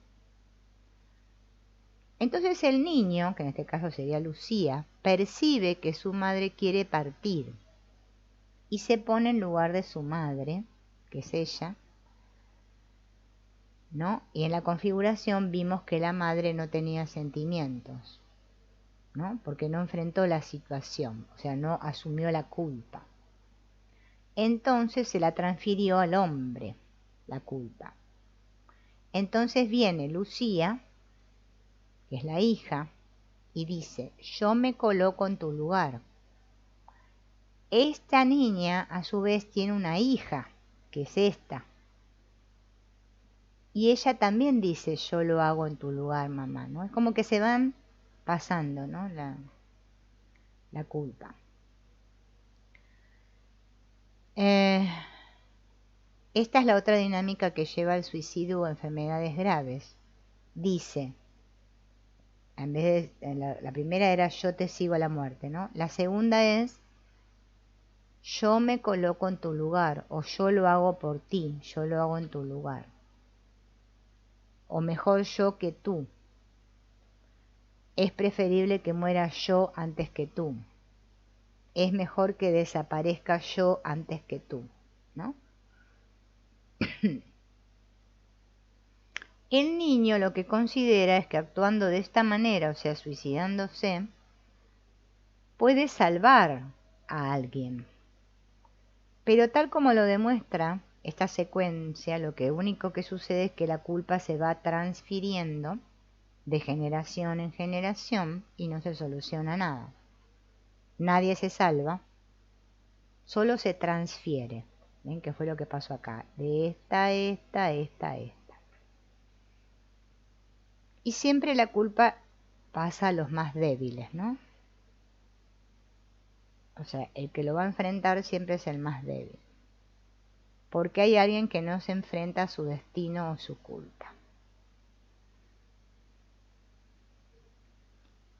Entonces el niño, que en este caso sería Lucía, percibe que su madre quiere partir y se pone en lugar de su madre, que es ella, ¿no? Y en la configuración vimos que la madre no tenía sentimientos, ¿no? Porque no enfrentó la situación, o sea, no asumió la culpa. Entonces se la transfirió al hombre, la culpa. Entonces viene Lucía, que es la hija, y dice, yo me coloco en tu lugar. Esta niña a su vez tiene una hija, que es esta. Y ella también dice, yo lo hago en tu lugar, mamá, ¿no? Es como que se van pasando, ¿no? La culpa. Esta es la otra dinámica que lleva al suicidio o enfermedades graves. Dice, en vez de, la primera era yo te sigo a la muerte, ¿no? La segunda es yo me coloco en tu lugar, o yo lo hago por ti, yo lo hago en tu lugar. O mejor yo que tú. Es preferible que muera yo antes que tú. Es mejor que desaparezca yo antes que tú, ¿no? El niño lo que considera es que actuando de esta manera, o sea, suicidándose, puede salvar a alguien. Pero tal como lo demuestra esta secuencia, lo único que sucede es que la culpa se va transfiriendo de generación en generación y no se soluciona nada. Nadie se salva, solo se transfiere. ¿Ven qué fue lo que pasó acá? De esta. Y siempre la culpa pasa a los más débiles, ¿no? O sea, el que lo va a enfrentar siempre es el más débil. Porque hay alguien que no se enfrenta a su destino o su culpa.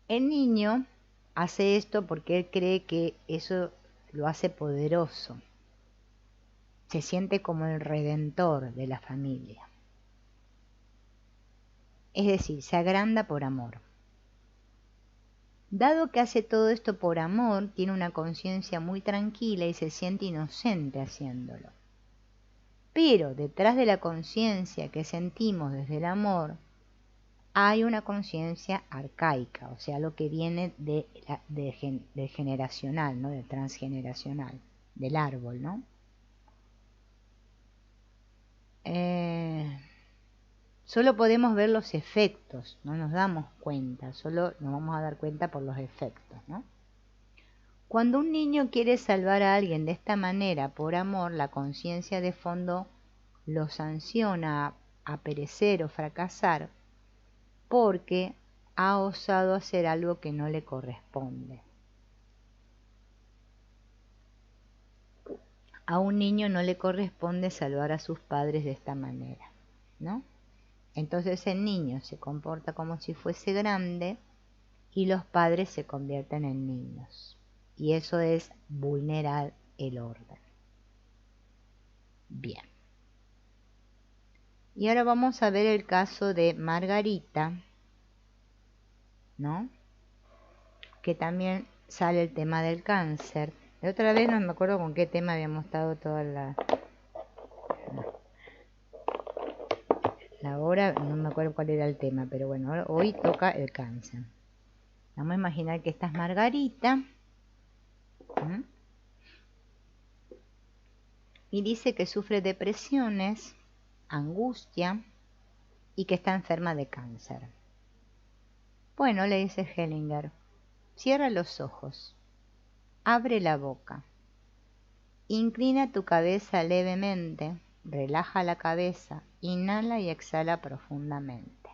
El niño hace esto porque él cree que eso lo hace poderoso. Se siente como el redentor de la familia. Es decir, se agranda por amor. Dado que hace todo esto por amor, tiene una conciencia muy tranquila y se siente inocente haciéndolo. Pero detrás de la conciencia que sentimos desde el amor, hay una conciencia arcaica, o sea, lo que viene de generacional, ¿no? De transgeneracional, del árbol, ¿no? Solo podemos ver los efectos, no nos damos cuenta, solo nos vamos a dar cuenta por los efectos, ¿no? Cuando un niño quiere salvar a alguien de esta manera por amor, la conciencia de fondo lo sanciona a perecer o fracasar porque ha osado hacer algo que no le corresponde. A un niño no le corresponde salvar a sus padres de esta manera, ¿no? Entonces el niño se comporta como si fuese grande y los padres se convierten en niños. Y eso es vulnerar el orden. Bien. Y ahora vamos a ver el caso de Margarita, ¿no? Que también sale el tema del cáncer. De otra vez no me acuerdo con qué tema habíamos estado toda la hora, no me acuerdo cuál era el tema, pero bueno, hoy toca el cáncer. Vamos a imaginar que esta es Margarita. Y dice que sufre depresiones, angustia y que está enferma de cáncer. Bueno, le dice Hellinger, cierra los ojos, abre la boca, inclina tu cabeza levemente, relaja la cabeza, inhala y exhala profundamente.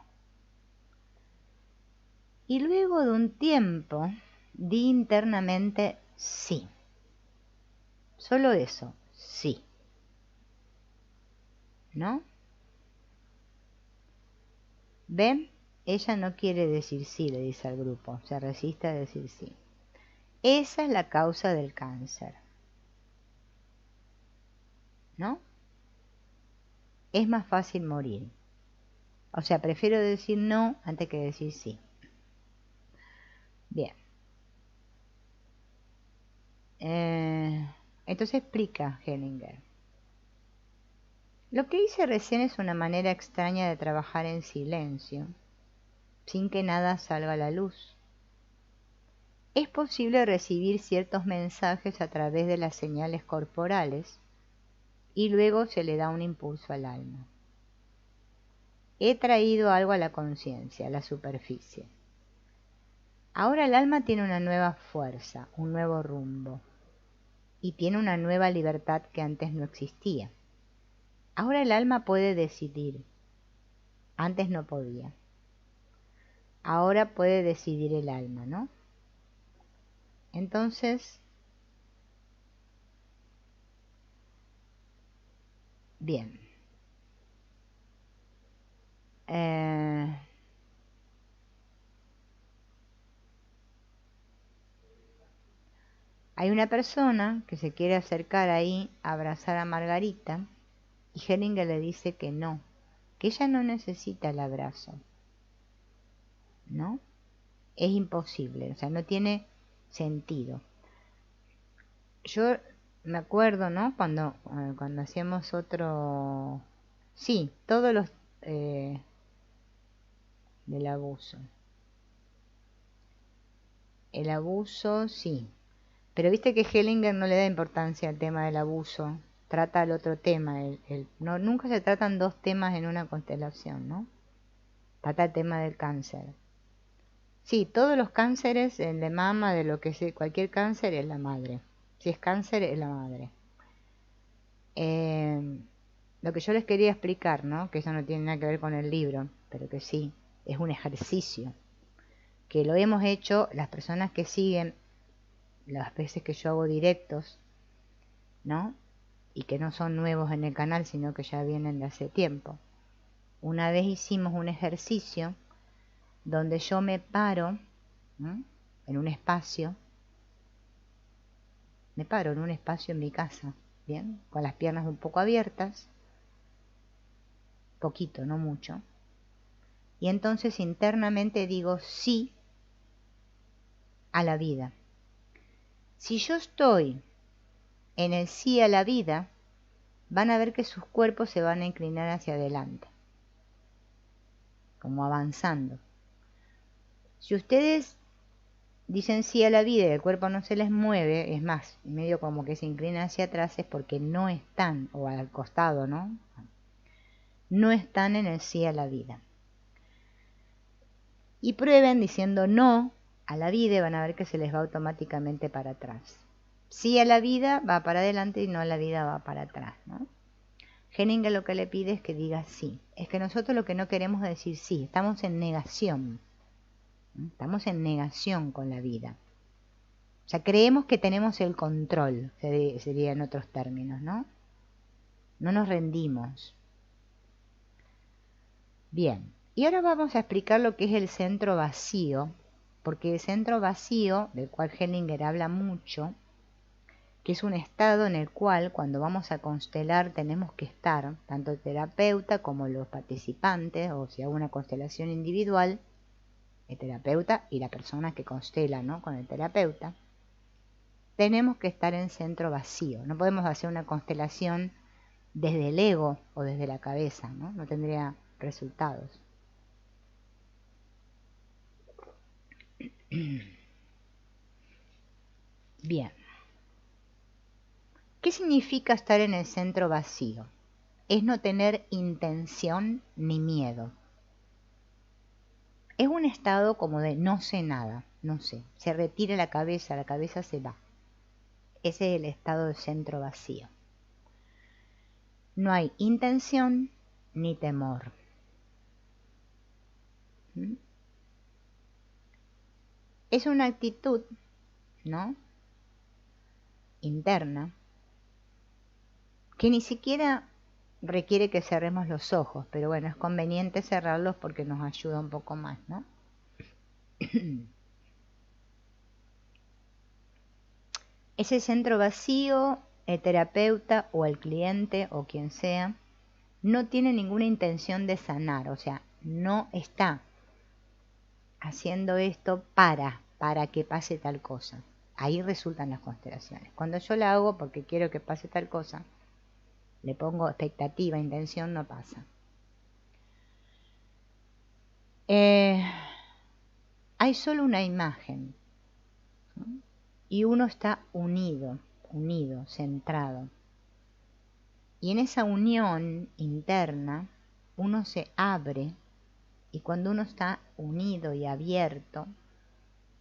Y luego de un tiempo, di internamente sí. Solo eso, sí. ¿No? ¿Ven? Ella no quiere decir sí, le dice al grupo, se resiste a decir sí. Esa es la causa del cáncer. ¿No? Es más fácil morir. O sea, prefiero decir no antes que decir sí. Entonces explica Hellinger. Lo que hice recién es una manera extraña de trabajar en silencio, sin que nada salga a la luz. Es posible recibir ciertos mensajes a través de las señales corporales y luego se le da un impulso al alma. He traído algo a la conciencia, a la superficie. Ahora el alma tiene una nueva fuerza, un nuevo rumbo, y tiene una nueva libertad que antes no existía. Ahora el alma puede decidir. Antes no podía. Ahora puede decidir el alma, ¿no? Entonces, bien. Hay una persona que se quiere acercar ahí a abrazar a Margarita y Hellinger le dice que no, que ella no necesita el abrazo, ¿no? Es imposible, o sea, no tiene sentido. Yo me acuerdo, ¿no? Cuando hacíamos otro... Sí, todos los del abuso. El abuso, sí. Pero viste que Hellinger no le da importancia al tema del abuso. Trata el otro tema. No, nunca se tratan dos temas en una constelación, ¿no? Trata el tema del cáncer. Sí, todos los cánceres, el de mama, de lo que sea, cualquier cáncer es la madre. Si es cáncer, es la madre. Lo que yo les quería explicar, ¿no? Que eso no tiene nada que ver con el libro, pero que sí, es un ejercicio. Que lo hemos hecho las personas que siguen las veces que yo hago directos, ¿no? Y que no son nuevos en el canal, sino que ya vienen de hace tiempo. Una vez hicimos un ejercicio donde yo me paro, ¿no? En un espacio, me paro en un espacio en mi casa, ¿bien? Con las piernas un poco abiertas, poquito, no mucho. Y entonces internamente digo sí a la vida. Si yo estoy en el sí a la vida, van a ver que sus cuerpos se van a inclinar hacia adelante, como avanzando. Si ustedes dicen sí a la vida y el cuerpo no se les mueve, es más, medio como que se inclina hacia atrás, es porque no están, o al costado, ¿no? No están en el sí a la vida. Y prueben diciendo no a la vida y van a ver que se les va automáticamente para atrás. Sí a la vida va para adelante y no a la vida va para atrás, ¿no? Hellinger lo que le pide es que diga sí. Es que nosotros lo que no queremos es decir sí, estamos en negación. Estamos en negación con la vida. O sea, creemos que tenemos el control, sería en otros términos, ¿no? No nos rendimos. Bien, y ahora vamos a explicar lo que es el centro vacío, porque el centro vacío, del cual Hellinger habla mucho, que es un estado en el cual cuando vamos a constelar tenemos que estar, tanto el terapeuta como los participantes, o si hago una constelación individual, el terapeuta y la persona que constela, ¿no? Con el terapeuta, tenemos que estar en centro vacío. No podemos hacer una constelación desde el ego o desde la cabeza, ¿no? No tendría resultados. Bien. ¿Qué significa estar en el centro vacío? Es no tener intención ni miedo. Es un estado como de no sé nada, no sé. Se retira la cabeza se va. Ese es el estado de centro vacío. No hay intención ni temor. Es una actitud, ¿no? Interna, que ni siquiera requiere que cerremos los ojos, pero bueno, es conveniente cerrarlos porque nos ayuda un poco más, ¿no? Ese centro vacío, el terapeuta o el cliente o quien sea, no tiene ninguna intención de sanar, o sea, no está haciendo esto para que pase tal cosa. ahí resultan las constelaciones. Cuando yo la hago porque quiero que pase tal cosa, le pongo expectativa, intención, no pasa. Hay solo una imagen, ¿no? Y uno está unido, centrado. Y en esa unión interna, uno se abre, y cuando uno está unido y abierto,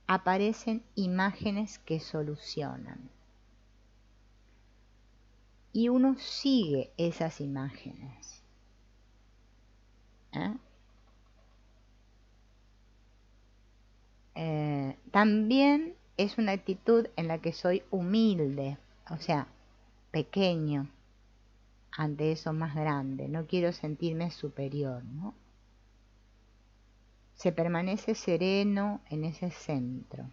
aparecen imágenes que solucionan. Y uno sigue esas imágenes. También es una actitud en la que soy humilde, o sea, pequeño ante eso más grande. No quiero sentirme superior, ¿no? Se permanece sereno en ese centro.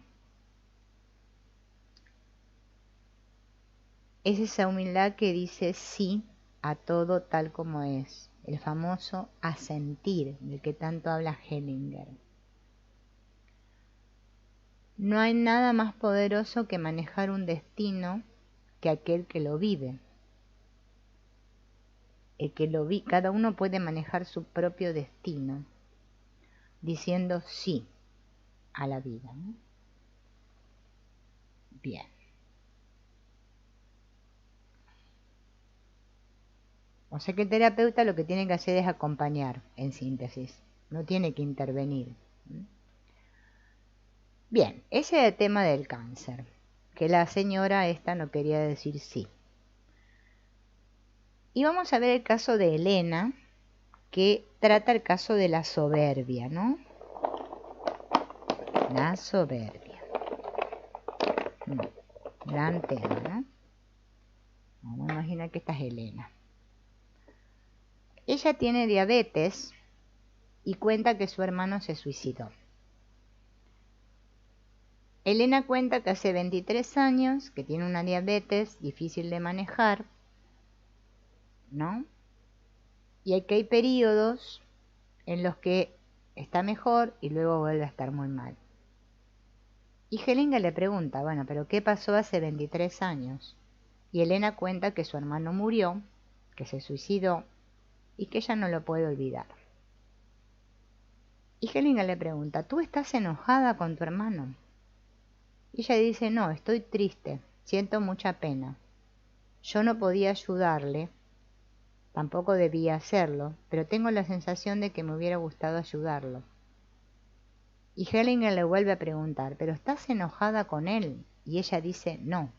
Es esa humildad que dice sí a todo tal como es, el famoso asentir del que tanto habla Hellinger. No hay nada más poderoso que manejar un destino que aquel que lo vive. Cada uno puede manejar su propio destino diciendo sí a la vida, ¿no? Bien. O sea que el terapeuta lo que tiene que hacer es acompañar, en síntesis, no tiene que intervenir. Bien, ese es el tema del cáncer, que la señora esta no quería decir sí. Y vamos a ver el caso de Elena, que trata el caso de la soberbia, ¿no? La soberbia. Gran tema, ¿no? Vamos a imaginar que esta es Elena. Ella tiene diabetes y cuenta que su hermano se suicidó. Elena cuenta que hace 23 años que tiene una diabetes difícil de manejar, ¿no? Y que hay periodos en los que está mejor y luego vuelve a estar muy mal. Y Hellinger le pregunta, bueno, ¿pero qué pasó hace 23 años? Y Elena cuenta que su hermano murió, que se suicidó y que ella no lo puede olvidar. Y Hellinger le pregunta, ¿tú estás enojada con tu hermano? Y ella dice, no, estoy triste, siento mucha pena. Yo no podía ayudarle, tampoco debía hacerlo, pero tengo la sensación de que me hubiera gustado ayudarlo. Y Hellinger le vuelve a preguntar, ¿pero estás enojada con él? Y ella dice, no.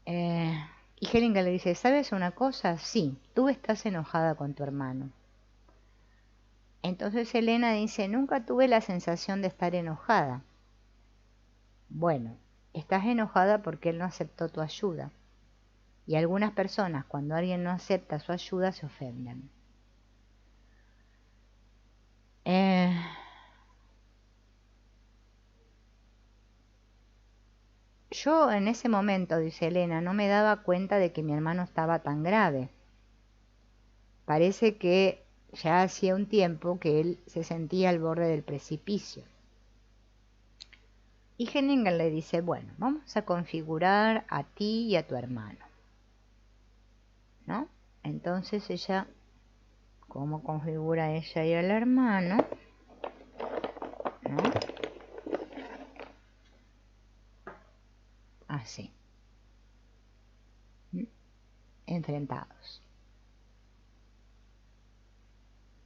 Y Hellinger le dice, ¿sabes una cosa? Sí, tú estás enojada con tu hermano. Entonces Elena dice, nunca tuve la sensación de estar enojada. Bueno, estás enojada porque él no aceptó tu ayuda. Y algunas personas, cuando alguien no acepta su ayuda, se ofenden. Yo en ese momento, dice Elena, no me daba cuenta de que mi hermano estaba tan grave. Parece que ya hacía un tiempo que él se sentía al borde del precipicio. Y Hellinger le dice, bueno, vamos a configurar a ti y a tu hermano, ¿no? Entonces ella, ¿cómo configura ella y al hermano? ¿No? Así. Enfrentados.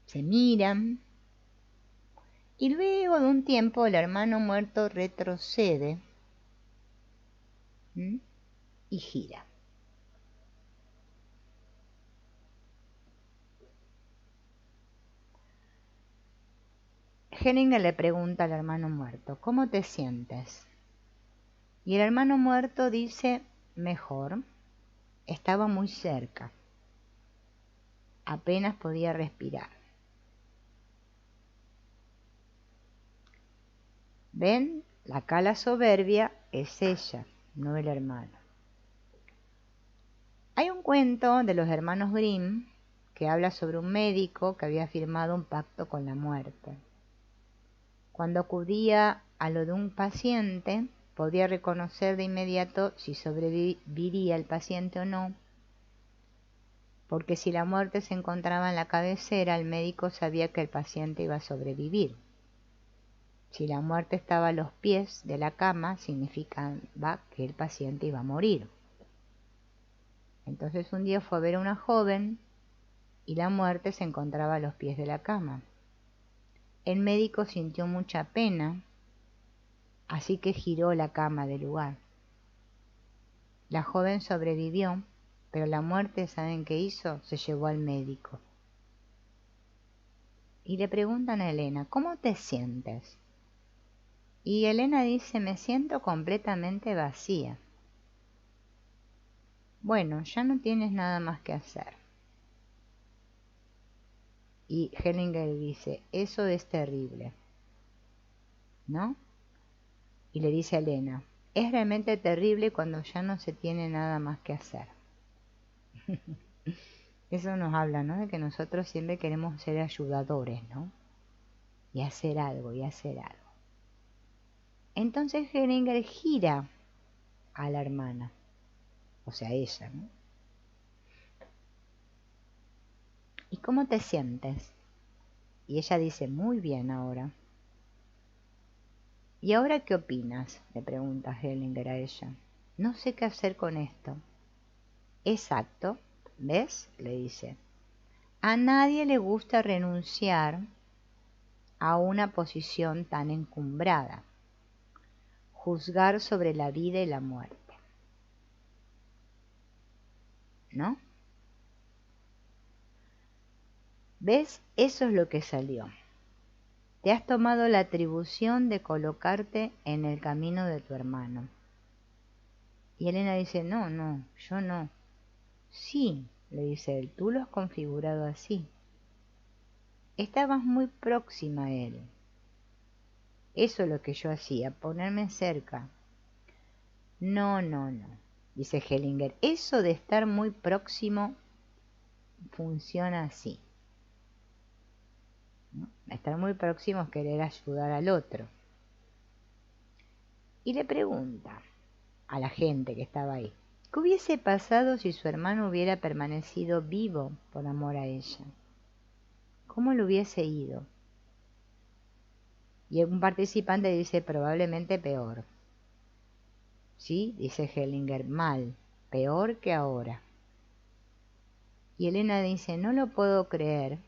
Se miran. Y luego de un tiempo el hermano muerto retrocede y gira. Hellinger le pregunta al hermano muerto, ¿cómo te sientes? Y el hermano muerto dice, mejor, estaba muy cerca, apenas podía respirar. ¿Ven? La soberbia es ella, no el hermano. Hay un cuento de los hermanos Grimm que habla sobre un médico que había firmado un pacto con la muerte. Cuando acudía a lo de un paciente, podía reconocer de inmediato si sobreviviría el paciente o no, porque si la muerte se encontraba en la cabecera, el médico sabía que el paciente iba a sobrevivir. Si la muerte estaba a los pies de la cama, significaba que el paciente iba a morir. Entonces un día fue a ver a una joven y la muerte se encontraba a los pies de la cama. El médico sintió mucha pena, así que giró la cama del lugar. La joven sobrevivió, pero la muerte, ¿saben qué hizo? Se llevó al médico. Y le preguntan a Elena, ¿cómo te sientes? Y Elena dice, me siento completamente vacía. Bueno, ya no tienes nada más que hacer. Y Hellinger dice, eso es terrible, ¿no? Y le dice a Elena, es realmente terrible cuando ya no se tiene nada más que hacer. Eso nos habla, ¿no? De que nosotros siempre queremos ser ayudadores, ¿no? Y hacer algo, y hacer algo. Entonces Hellinger gira a la hermana, o sea, ella, ¿no? ¿Y cómo te sientes? Y ella dice, muy bien ahora. ¿Y ahora qué opinas? Le pregunta Hellinger a ella. No sé qué hacer con esto. Exacto, ¿ves? Le dice. A nadie le gusta renunciar a una posición tan encumbrada. Juzgar sobre la vida y la muerte. ¿No? ¿Ves? Eso es lo que salió. Te has tomado la atribución de colocarte en el camino de tu hermano. Y Elena dice, no, yo no. Sí, le dice él, tú lo has configurado así. Estabas muy próxima a él. Eso es lo que yo hacía, ponerme cerca. No, dice Hellinger. Eso de estar muy próximo funciona así. ¿No? Estar muy próximo es querer ayudar al otro. Y le pregunta a la gente que estaba ahí, ¿qué hubiese pasado si su hermano hubiera permanecido vivo por amor a ella? ¿Cómo le hubiese ido? Y un participante dice, probablemente peor. Sí, dice Hellinger, mal, peor que ahora. Y Elena dice, no lo puedo creer.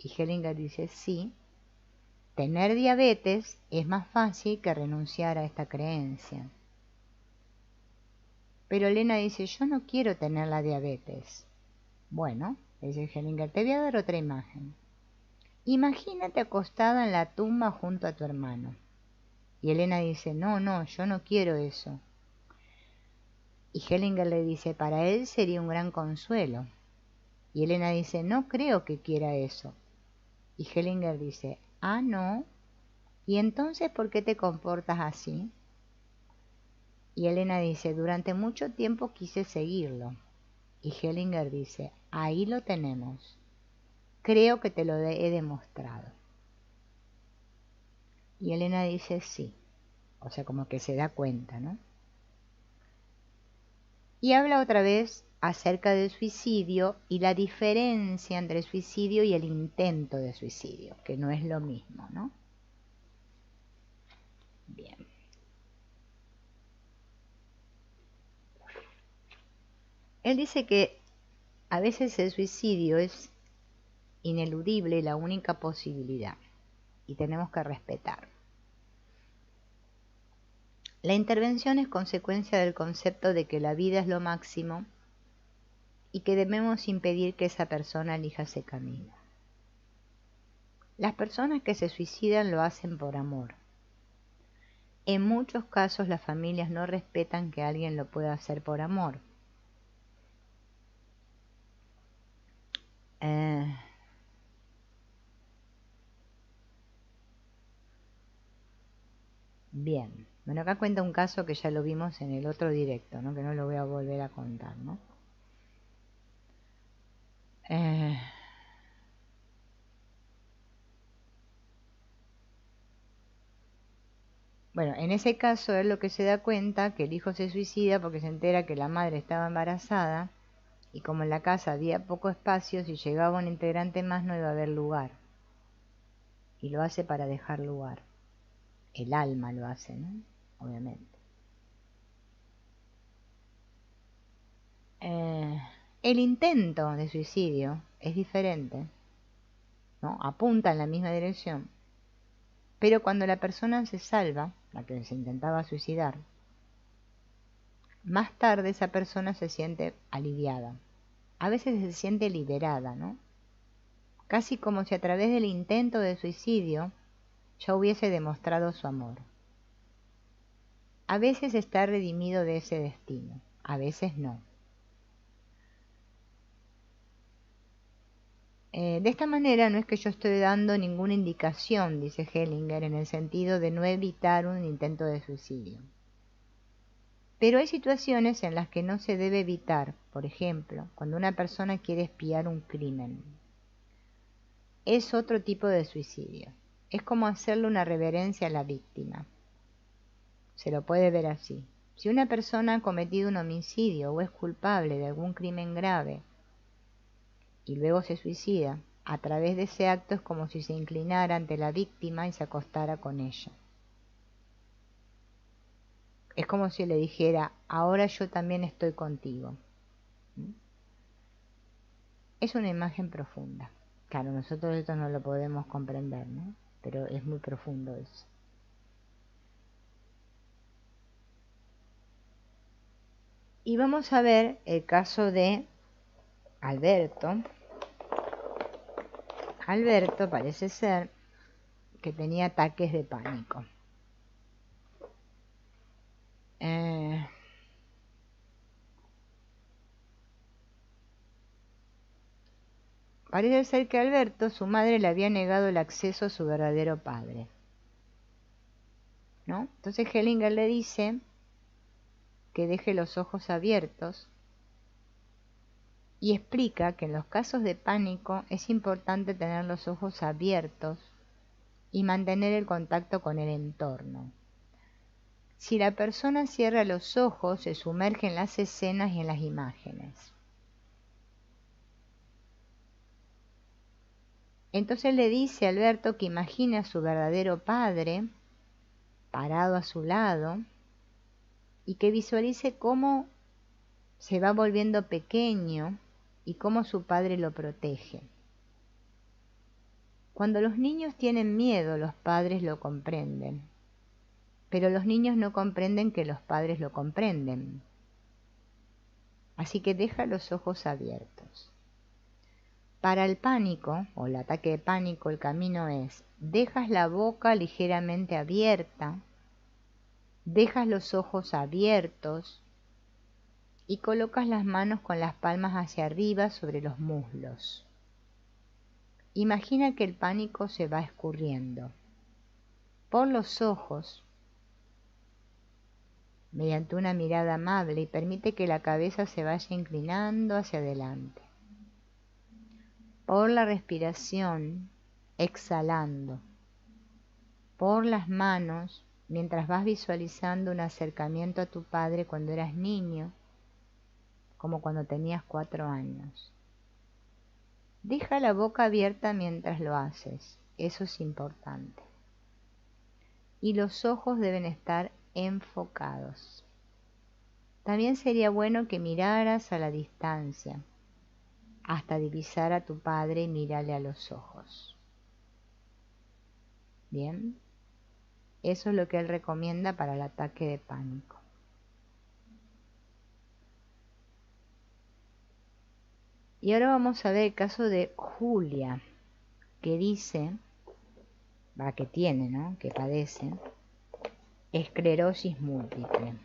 Y Hellinger dice, sí, tener diabetes es más fácil que renunciar a esta creencia. Pero Elena dice, yo no quiero tener la diabetes. Bueno, dice Hellinger, te voy a dar otra imagen. Imagínate acostada en la tumba junto a tu hermano. Y Elena dice, no, yo no quiero eso. Y Hellinger le dice, para él sería un gran consuelo. Y Elena dice, no creo que quiera eso. Y Hellinger dice, ah, no. ¿Y entonces por qué te comportas así? Y Elena dice, durante mucho tiempo quise seguirlo. Y Hellinger dice, ahí lo tenemos. Creo que te lo he demostrado. Y Elena dice, sí. O sea, como que se da cuenta, ¿no? Y habla otra vez acerca del suicidio y la diferencia entre el suicidio y el intento de suicidio, que no es lo mismo, ¿no? Bien. Él dice que a veces el suicidio es ineludible y la única posibilidad, y tenemos que respetar. La intervención es consecuencia del concepto de que la vida es lo máximo y que debemos impedir que esa persona elija ese camino. Las personas que se suicidan lo hacen por amor. En muchos casos las familias no respetan que alguien lo pueda hacer por amor. Bien, bueno, acá cuenta un caso que ya lo vimos en el otro directo, ¿no? Que no lo voy a volver a contar, ¿no? Bueno, en ese caso él lo que se da cuenta que el hijo se suicida porque se entera que la madre estaba embarazada y como en la casa había poco espacio, si llegaba un integrante más no iba a haber lugar. Y lo hace para dejar lugar. El alma lo hace, ¿no? Obviamente. El intento de suicidio es diferente, ¿no? Apunta en la misma dirección. Pero cuando la persona se salva, la que se intentaba suicidar, más tarde esa persona se siente aliviada. A veces se siente liberada, ¿no? Casi como si a través del intento de suicidio ya hubiese demostrado su amor. A veces está redimido de ese destino, a veces no. De esta manera no es que yo estoy dando ninguna indicación, dice Hellinger, en el sentido de no evitar un intento de suicidio. Pero hay situaciones en las que no se debe evitar, por ejemplo, cuando una persona quiere expiar un crimen. Es otro tipo de suicidio. Es como hacerle una reverencia a la víctima. Se lo puede ver así. Si una persona ha cometido un homicidio o es culpable de algún crimen grave y luego se suicida, a través de ese acto es como si se inclinara ante la víctima y se acostara con ella. Es como si le dijera, ahora yo también estoy contigo. Es una imagen profunda. Claro, nosotros esto no lo podemos comprender, ¿no? Pero es muy profundo eso. Y vamos a ver el caso de Alberto. Alberto parece ser que tenía ataques de pánico. Parece ser que a Alberto su madre le había negado el acceso a su verdadero padre, ¿no? Entonces Hellinger le dice que deje los ojos abiertos y explica que en los casos de pánico es importante tener los ojos abiertos y mantener el contacto con el entorno. Si la persona cierra los ojos, se sumerge en las escenas y en las imágenes. Entonces le dice a Alberto que imagine a su verdadero padre parado a su lado y que visualice cómo se va volviendo pequeño y cómo su padre lo protege. Cuando los niños tienen miedo, los padres lo comprenden, pero los niños no comprenden que los padres lo comprenden. Así que deja los ojos abiertos. Para el pánico, o el ataque de pánico, el camino es, dejas la boca ligeramente abierta, dejas los ojos abiertos y colocas las manos con las palmas hacia arriba sobre los muslos. Imagina que el pánico se va escurriendo por los ojos mediante una mirada amable y permite que la cabeza se vaya inclinando hacia adelante. Por la respiración, exhalando. Por las manos, mientras vas visualizando un acercamiento a tu padre cuando eras niño, como cuando tenías 4 años. Deja la boca abierta mientras lo haces, eso es importante. Y los ojos deben estar enfocados. También sería bueno que miraras a la distancia, hasta divisar a tu padre y mírale a los ojos. Bien, eso es lo que él recomienda para el ataque de pánico. Y ahora vamos a ver el caso de Julia, que dice, que tiene, ¿no? Que padece esclerosis múltiple.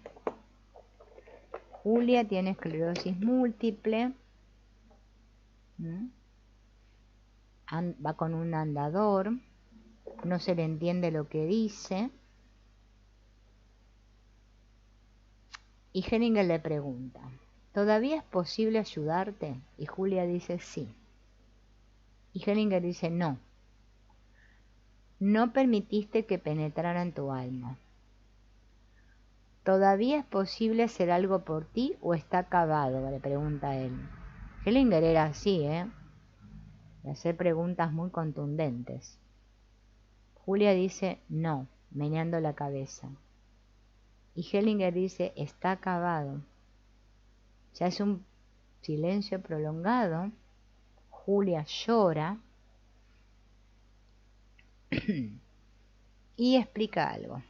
Julia tiene esclerosis múltiple. Va con un andador, no se le entiende lo que dice. Y Hellinger le pregunta, ¿todavía es posible ayudarte? Y Julia dice sí. Y Hellinger dice no permitiste que penetrara en tu alma. ¿Todavía es posible hacer algo por ti o está acabado?, le pregunta él. Hellinger era así, de hacer preguntas muy contundentes. Julia dice no, meneando la cabeza. Y Hellinger dice está acabado. Se hace un silencio prolongado. Julia llora y explica algo.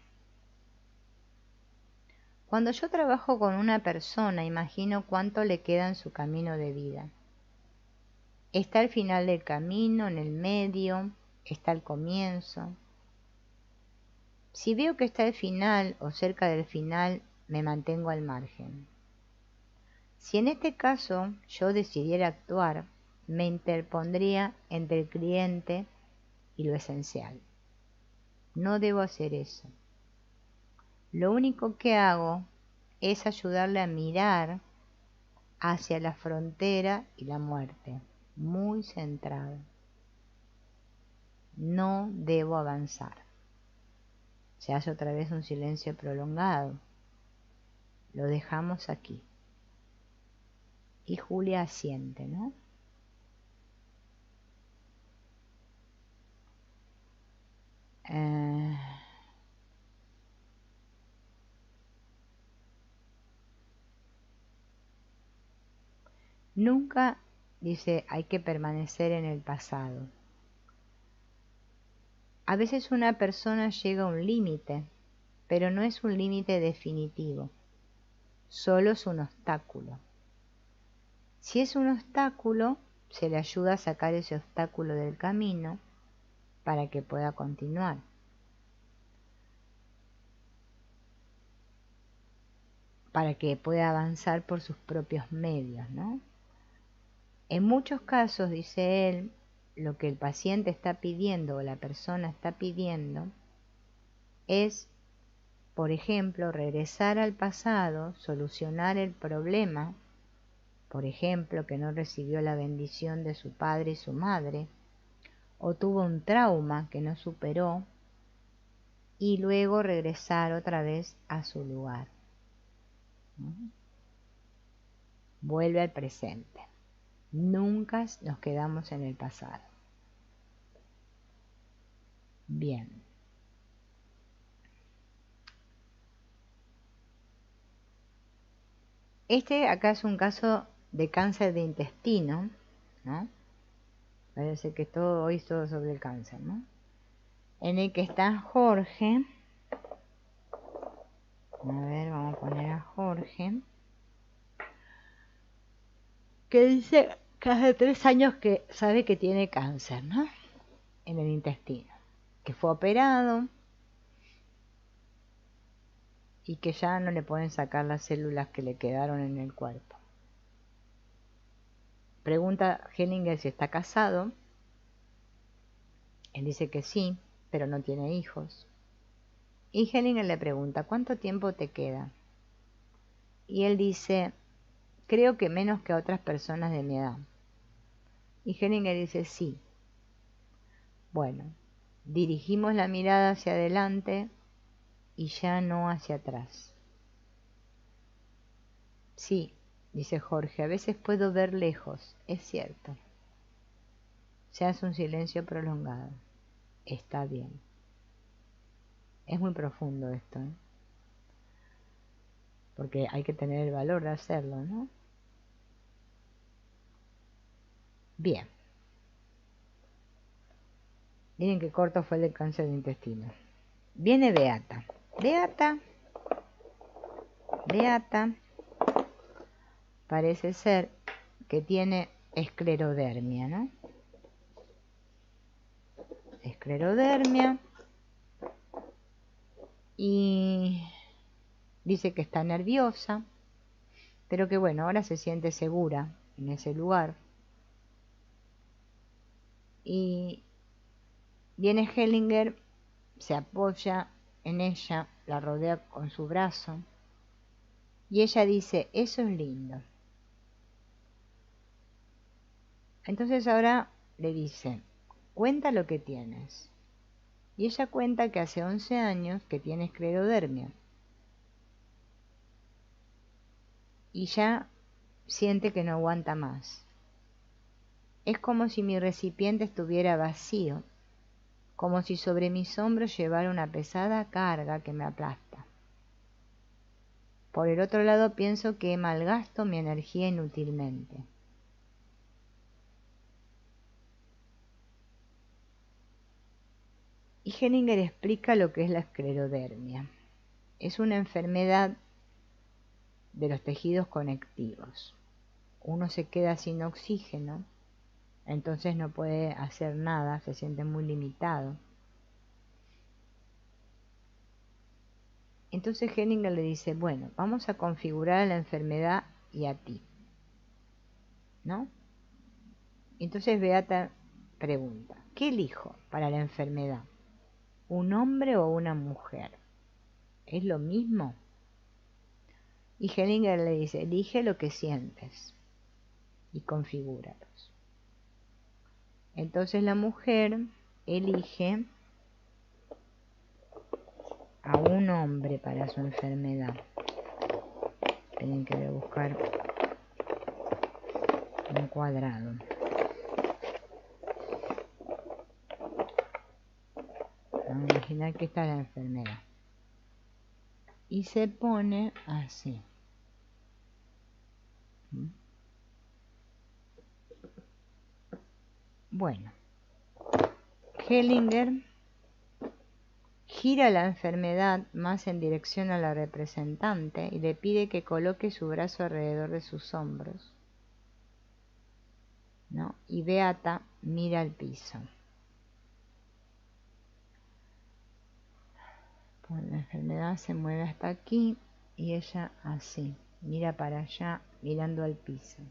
Cuando yo trabajo con una persona, imagino cuánto le queda en su camino de vida. Está al final del camino, en el medio, está al comienzo. Si veo que está al final o cerca del final, me mantengo al margen. Si en este caso yo decidiera actuar, me interpondría entre el cliente y lo esencial. No debo hacer eso. Lo único que hago es ayudarle a mirar hacia la frontera y la muerte, muy centrado. No debo avanzar. Se hace otra vez un silencio prolongado. Lo dejamos aquí. Y Julia asiente, ¿no? Nunca, dice, hay que permanecer en el pasado. A veces una persona llega a un límite, pero no es un límite definitivo, solo es un obstáculo. Si es un obstáculo, se le ayuda a sacar ese obstáculo del camino para que pueda continuar. Para que pueda avanzar por sus propios medios, ¿no? En muchos casos, dice él, lo que el paciente está pidiendo o la persona está pidiendo es, por ejemplo, regresar al pasado, solucionar el problema, por ejemplo, que no recibió la bendición de su padre y su madre, o tuvo un trauma que no superó, y luego regresar otra vez a su lugar. Vuelve al presente. Nunca nos quedamos en el pasado. Bien. Este acá es un caso de cáncer de intestino, ¿no? Parece que hoy es todo sobre el cáncer, ¿no? En el que está Jorge. A ver, vamos a poner a Jorge. Que dice que hace 3 años que sabe que tiene cáncer, ¿no? En el intestino. Que fue operado y que ya no le pueden sacar las células que le quedaron en el cuerpo. Pregunta Hellinger si está casado. Él dice que sí, pero no tiene hijos. Y Hellinger le pregunta, ¿cuánto tiempo te queda? Y él dice, creo que menos que a otras personas de mi edad. Y Hellinger dice, sí. Bueno, dirigimos la mirada hacia adelante y ya no hacia atrás. Sí, dice Jorge, a veces puedo ver lejos, es cierto. Se hace un silencio prolongado. Está bien. Es muy profundo esto, ¿eh? Porque hay que tener el valor de hacerlo, ¿no? Bien. Miren qué corto fue el del cáncer de intestino. Viene Beata. Beata parece ser que tiene esclerodermia, ¿no? Esclerodermia. Y dice que está nerviosa, pero que bueno, ahora se siente segura en ese lugar. Y viene Hellinger, se apoya en ella, la rodea con su brazo, y ella dice, eso es lindo. Entonces ahora le dice, cuenta lo que tienes. Y ella cuenta que hace 11 años que tiene esclerodermia. y ya siente que no aguanta más. Es como si mi recipiente estuviera vacío, como si sobre mis hombros llevara una pesada carga que me aplasta. Por el otro lado, pienso que malgasto mi energía inútilmente. Y Hellinger explica lo que es la esclerodermia. Es una enfermedad de los tejidos conectivos. Uno se queda sin oxígeno, entonces no puede hacer nada, se siente muy limitado. Entonces Hellinger le dice, bueno, vamos a configurar a la enfermedad y a ti, ¿no? Entonces Beata pregunta, ¿qué elijo para la enfermedad? ¿Un hombre o una mujer? ¿Es lo mismo? Y Hellinger le dice, elige lo que sientes y configúralos. Entonces la mujer elige a un hombre para su enfermedad. Tienen que buscar un cuadrado. Vamos a imaginar que esta es la enfermedad. Y se pone así. Bueno, Hellinger gira la enfermedad más en dirección a la representante y le pide que coloque su brazo alrededor de sus hombros, ¿no? Y Beata mira al piso. Pues la enfermedad se mueve hasta aquí y ella así, mira para allá, mirando al piso.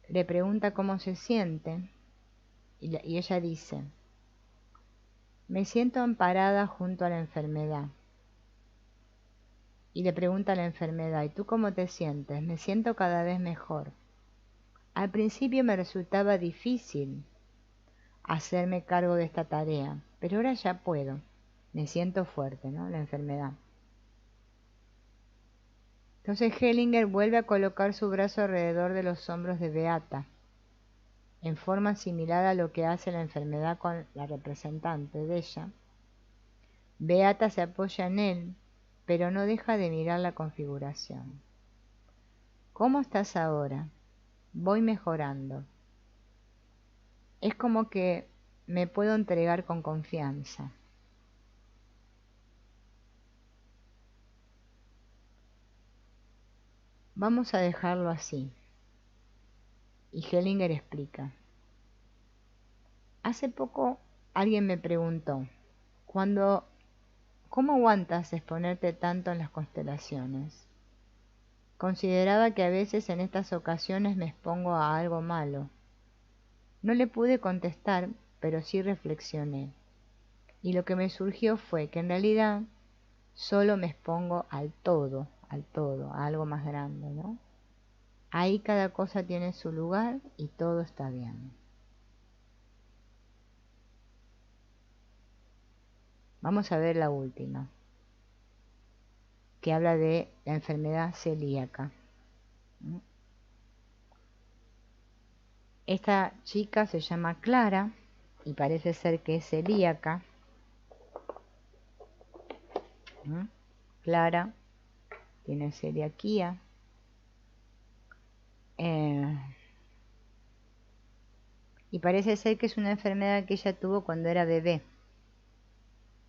Le pregunta cómo se siente y ella dice, me siento amparada junto a la enfermedad. Y le pregunta a la enfermedad, ¿y tú cómo te sientes? Me siento cada vez mejor. Al principio me resultaba difícil hacerme cargo de esta tarea, pero ahora ya puedo. Me siento fuerte, ¿no? La enfermedad. Entonces Hellinger vuelve a colocar su brazo alrededor de los hombros de Beata, en forma similar a lo que hace la enfermedad con la representante de ella. Beata se apoya en él, pero no deja de mirar la configuración. ¿Cómo estás ahora? Voy mejorando. Es como que me puedo entregar con confianza. Vamos a dejarlo así. Y Hellinger explica. Hace poco alguien me preguntó, ¿cómo aguantas exponerte tanto en las constelaciones? Consideraba que a veces en estas ocasiones me expongo a algo malo. No le pude contestar, pero sí reflexioné. Y lo que me surgió fue que en realidad solo me expongo al todo, a algo más grande, ¿no? Ahí cada cosa tiene su lugar y todo está bien. Vamos a ver la última, que habla de la enfermedad celíaca. Esta chica se llama Clara y parece ser que es celíaca. Clara tiene celiaquía. Y parece ser que es una enfermedad que ella tuvo cuando era bebé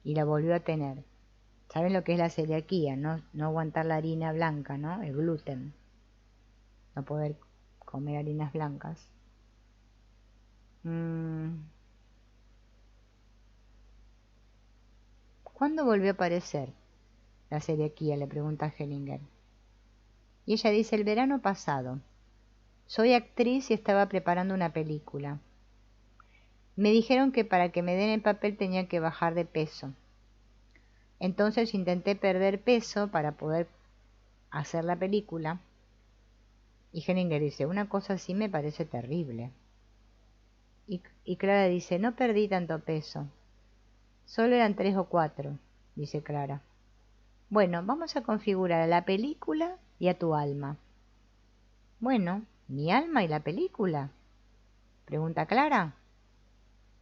y la volvió a tener. ¿Saben lo que es la celiaquía? No aguantar la harina blanca, ¿no? El gluten. No poder comer harinas blancas. ¿Cuándo volvió a aparecer la celiaquía? Le pregunta a Hellinger. Y ella dice, el verano pasado. Soy actriz y estaba preparando una película. Me dijeron que para que me den el papel tenía que bajar de peso. Entonces intenté perder peso para poder hacer la película. Y Hellinger dice, una cosa así me parece terrible. Y Clara dice, no perdí tanto peso. Solo eran 3 o 4, dice Clara. Bueno, vamos a configurar a la película y a tu alma. Bueno, ¿mi alma y la película? Pregunta clara.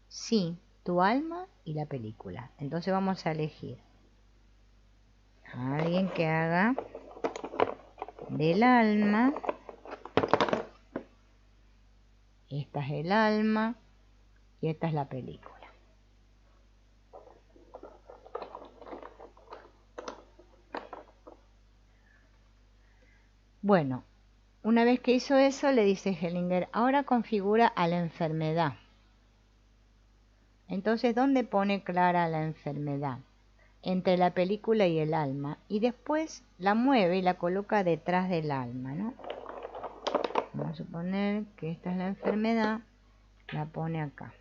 Sí, tu alma y la película. Entonces vamos a elegir a alguien que haga del alma. Esta es el alma y esta es la película. Bueno, una vez que hizo eso, le dice Hellinger, ahora configura a la enfermedad. Entonces, ¿dónde pone Clara la enfermedad? Entre la película y el alma. Y después la mueve y la coloca detrás del alma, ¿no? Vamos a suponer que esta es la enfermedad. La pone acá.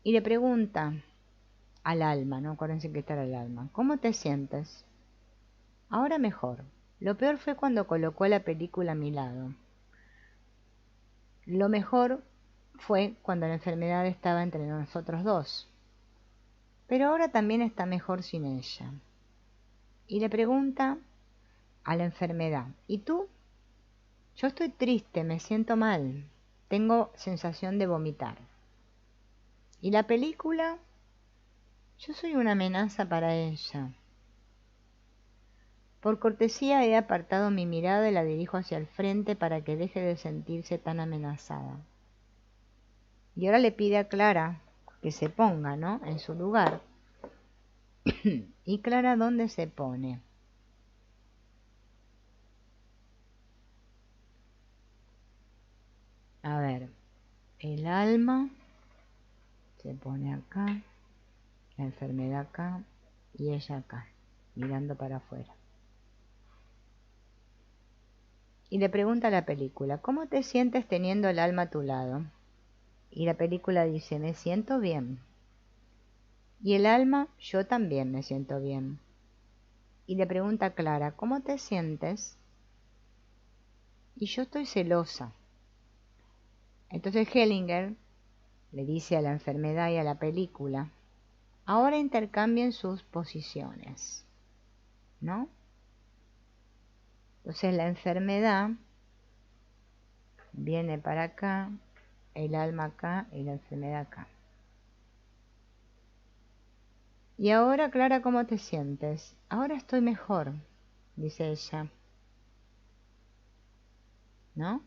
Y le pregunta al alma, ¿no? Acuérdense que está el alma. ¿Cómo te sientes? Ahora mejor. Lo peor fue cuando colocó la película a mi lado. Lo mejor fue cuando la enfermedad estaba entre nosotros dos. Pero ahora también está mejor sin ella. Y le pregunta a la enfermedad, ¿y tú? Yo estoy triste, me siento mal, tengo sensación de vomitar. ¿Y la película? Yo soy una amenaza para ella. Por cortesía he apartado mi mirada y la dirijo hacia el frente para que deje de sentirse tan amenazada. Y ahora le pide a Clara que se ponga, ¿no?, en su lugar. ¿Y Clara dónde se pone? A ver, el alma se pone acá, la enfermedad acá y ella acá, mirando para afuera. Y le pregunta a la película, ¿cómo te sientes teniendo el alma a tu lado? Y la película dice, me siento bien. Y el alma, yo también me siento bien. Y le pregunta a Clara, ¿cómo te sientes? Y yo estoy celosa. Entonces Hellinger le dice a la enfermedad y a la película, ahora intercambien sus posiciones, ¿no? Entonces la enfermedad viene para acá, el alma acá y la enfermedad acá. Y ahora, Clara, ¿cómo te sientes? Ahora estoy mejor, dice ella, ¿no?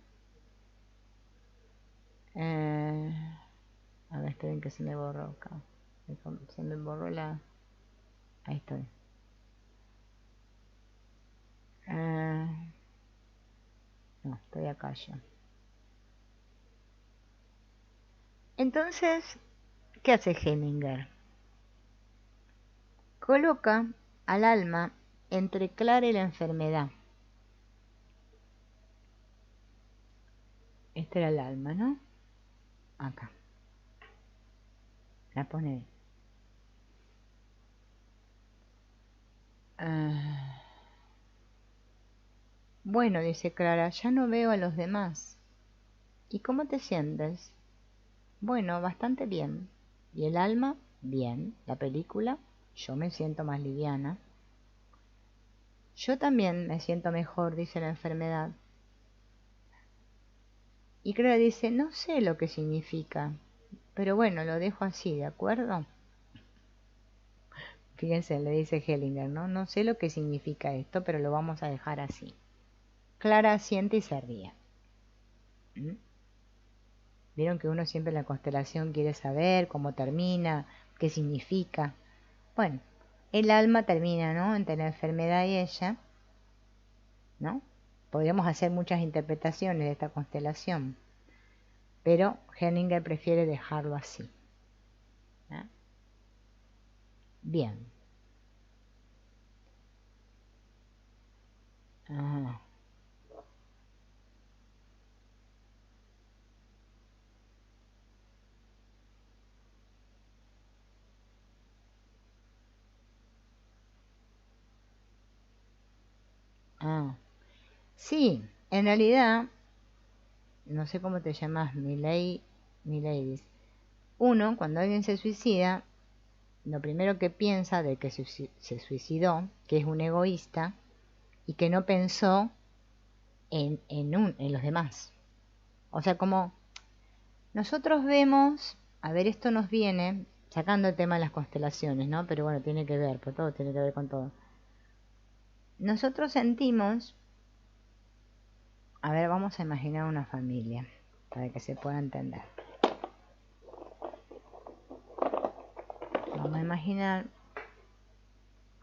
A ver, esperen que se me borró acá. Se me borró la... Ahí estoy. No, estoy acá yo. Entonces, ¿qué hace Hellinger? Coloca al alma entre Clara y la enfermedad. Este era el alma, ¿no? Acá. La pone. Bueno, dice Clara, ya no veo a los demás. ¿Y cómo te sientes? Bueno, bastante bien. ¿Y el alma? Bien. ¿La película? Yo me siento más liviana. Yo también me siento mejor, dice la enfermedad. Y Clara dice, no sé lo que significa, pero bueno, lo dejo así, ¿de acuerdo? Fíjense, le dice Hellinger, ¿no? No sé lo que significa esto, pero lo vamos a dejar así. Clara asiente y se ríe. Vieron que uno siempre en la constelación quiere saber cómo termina, qué significa. Bueno, el alma termina, ¿no?, entre la enfermedad y ella, ¿no? Podríamos hacer muchas interpretaciones de esta constelación, pero Hellinger prefiere dejarlo así. ¿Ah? Bien. Ah. Ah. Sí, en realidad, no sé cómo te llamas, Miley. Mileiris. Uno, cuando alguien se suicida, lo primero que piensa de que se suicidó, que es un egoísta y que no pensó en los demás. O sea, como nosotros vemos, a ver, esto nos viene, sacando el tema de las constelaciones, ¿no? Pero bueno, tiene que ver, pues todo tiene que ver con todo. Nosotros sentimos, a ver, vamos a imaginar una familia, para que se pueda entender. Vamos a imaginar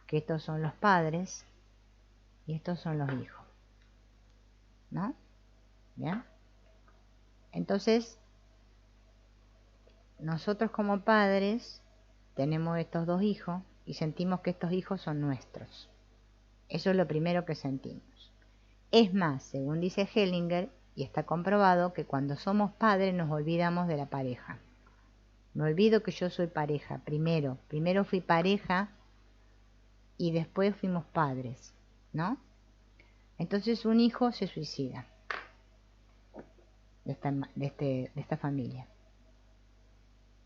que estos son los padres y estos son los hijos, ¿no? ¿Bien? Entonces, nosotros como padres tenemos estos dos hijos y sentimos que estos hijos son nuestros. Eso es lo primero que sentimos. Es más, según dice Hellinger, y está comprobado, que cuando somos padres nos olvidamos de la pareja. Me olvido que yo soy pareja, primero fui pareja y después fuimos padres, ¿no? Entonces un hijo se suicida de esta familia.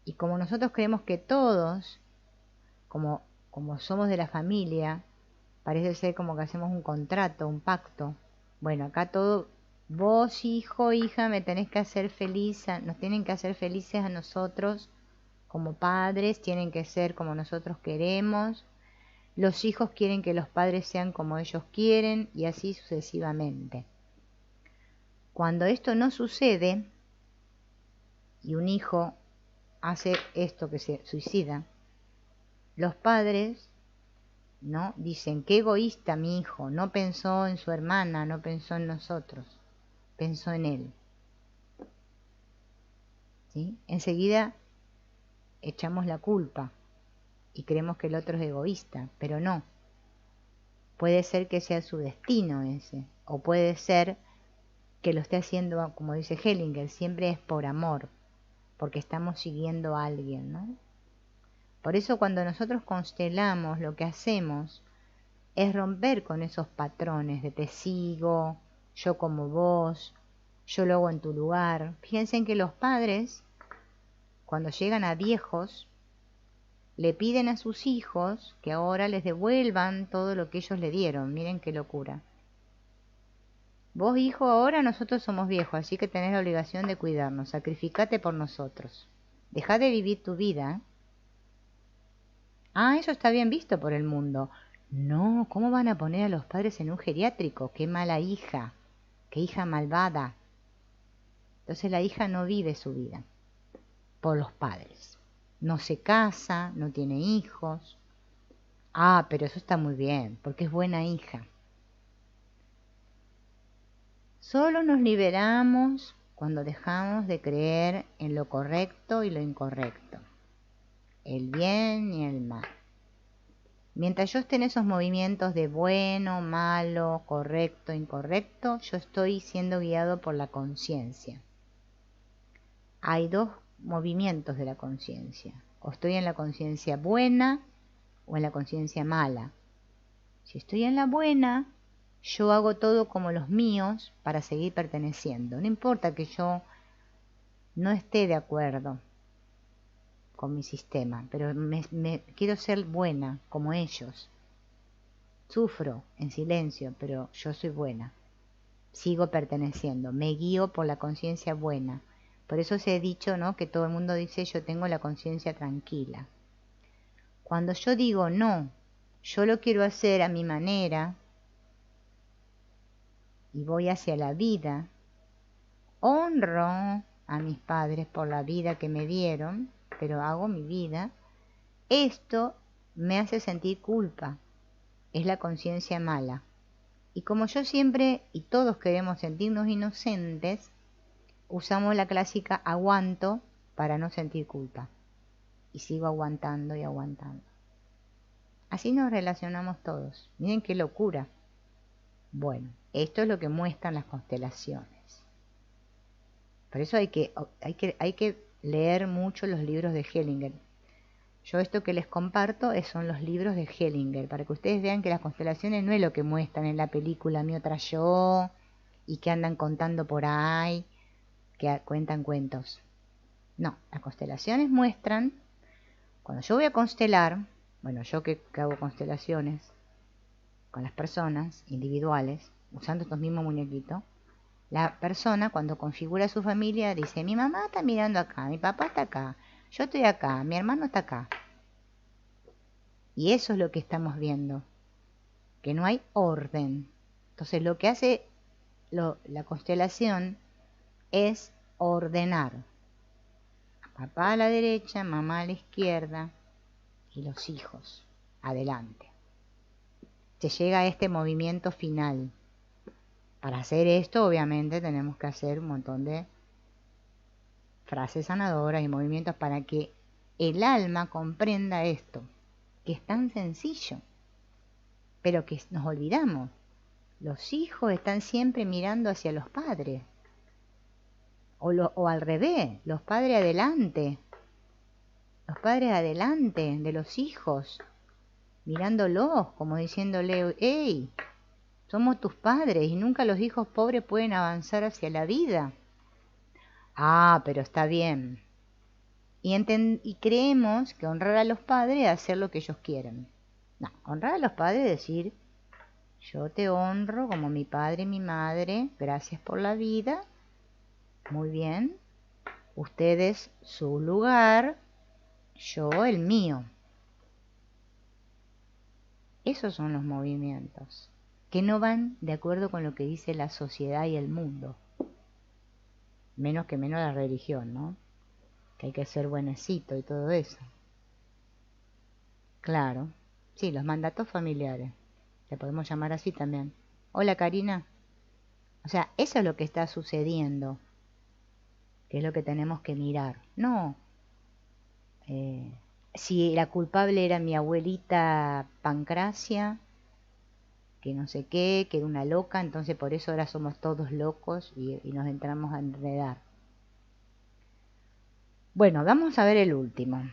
Y como nosotros creemos que todos, como somos de la familia, parece ser como que hacemos un contrato, un pacto. Bueno, acá todo, vos hijo, hija, me tenés que hacer feliz, nos tienen que hacer felices a nosotros como padres, tienen que ser como nosotros queremos. Los hijos quieren que los padres sean como ellos quieren y así sucesivamente. Cuando esto no sucede y un hijo hace esto, que se suicida, los padres, ¿no? Dicen, qué egoísta mi hijo, no pensó en su hermana, no pensó en nosotros, pensó en él. ¿Sí? Enseguida echamos la culpa y creemos que el otro es egoísta, pero no. Puede ser que sea su destino ese, o puede ser que lo esté haciendo, como dice Hellinger, siempre es por amor, porque estamos siguiendo a alguien, ¿no? Por eso cuando nosotros constelamos, lo que hacemos es romper con esos patrones de te sigo, yo como vos, yo lo hago en tu lugar. Fíjense en que los padres, cuando llegan a viejos, le piden a sus hijos que ahora les devuelvan todo lo que ellos le dieron. Miren qué locura. Vos, hijo, ahora nosotros somos viejos, así que tenés la obligación de cuidarnos. Sacrificate por nosotros. Dejá de vivir tu vida. Ah, eso está bien visto por el mundo. No, ¿cómo van a poner a los padres en un geriátrico? ¡Qué mala hija! ¡Qué hija malvada! Entonces la hija no vive su vida por los padres. No se casa, no tiene hijos. Ah, pero eso está muy bien, porque es buena hija. Solo nos liberamos cuando dejamos de creer en lo correcto y lo incorrecto, el bien y el mal. Mientras yo esté en esos movimientos de bueno, malo, correcto, incorrecto, yo estoy siendo guiado por la conciencia. Hay dos movimientos de la conciencia. O estoy en la conciencia buena o en la conciencia mala. Si estoy en la buena, yo hago todo como los míos para seguir perteneciendo. No importa que yo no esté de acuerdo con mi sistema, pero quiero ser buena como ellos. Sufro en silencio, pero yo soy buena. Sigo perteneciendo, me guío por la conciencia buena. Por eso se ha dicho, ¿no?, que todo el mundo dice yo tengo la conciencia tranquila. Cuando yo digo no, yo lo quiero hacer a mi manera y voy hacia la vida, honro a mis padres por la vida que me dieron, pero hago mi vida, esto me hace sentir culpa, es la conciencia mala. Y como yo siempre y todos queremos sentirnos inocentes, usamos la clásica aguanto para no sentir culpa. Y sigo aguantando y aguantando. Así nos relacionamos todos. Miren qué locura. Bueno, esto es lo que muestran las constelaciones. Por eso hay que leer mucho los libros de Hellinger. Yo esto que les comparto son los libros de Hellinger, para que ustedes vean que las constelaciones no es lo que muestran en la película Mi Otra Yo, y que andan contando por ahí, que cuentan cuentos. No, las constelaciones muestran, cuando yo voy a constelar, bueno, yo que hago constelaciones con las personas individuales, usando estos mismos muñequitos, la persona cuando configura su familia dice, mi mamá está mirando acá, mi papá está acá, yo estoy acá, mi hermano está acá. Y eso es lo que estamos viendo, que no hay orden. Entonces lo que hace la constelación es ordenar. Papá a la derecha, mamá a la izquierda y los hijos adelante. Se llega a este movimiento final. Para hacer esto, obviamente, tenemos que hacer un montón de frases sanadoras y movimientos para que el alma comprenda esto, que es tan sencillo, pero que nos olvidamos. Los hijos están siempre mirando hacia los padres, o al revés, los padres adelante de los hijos, mirándolos, como diciéndole, hey, somos tus padres y nunca los hijos pobres pueden avanzar hacia la vida. Ah, pero está bien. Y creemos que honrar a los padres es hacer lo que ellos quieren. No, honrar a los padres es decir, yo te honro como mi padre y mi madre, gracias por la vida, muy bien, ustedes su lugar, yo el mío. Esos son los movimientos, que no van de acuerdo con lo que dice la sociedad y el mundo. Menos la religión, ¿no? Que hay que ser buenecito y todo eso. Claro, sí, los mandatos familiares. Le podemos llamar así también. Hola, Karina. O sea, eso es lo que está sucediendo, que es lo que tenemos que mirar. No, si la culpable era mi abuelita Pancracia, que no sé qué, que era una loca, entonces por eso ahora somos todos locos y nos entramos a enredar. Bueno, vamos a ver el último,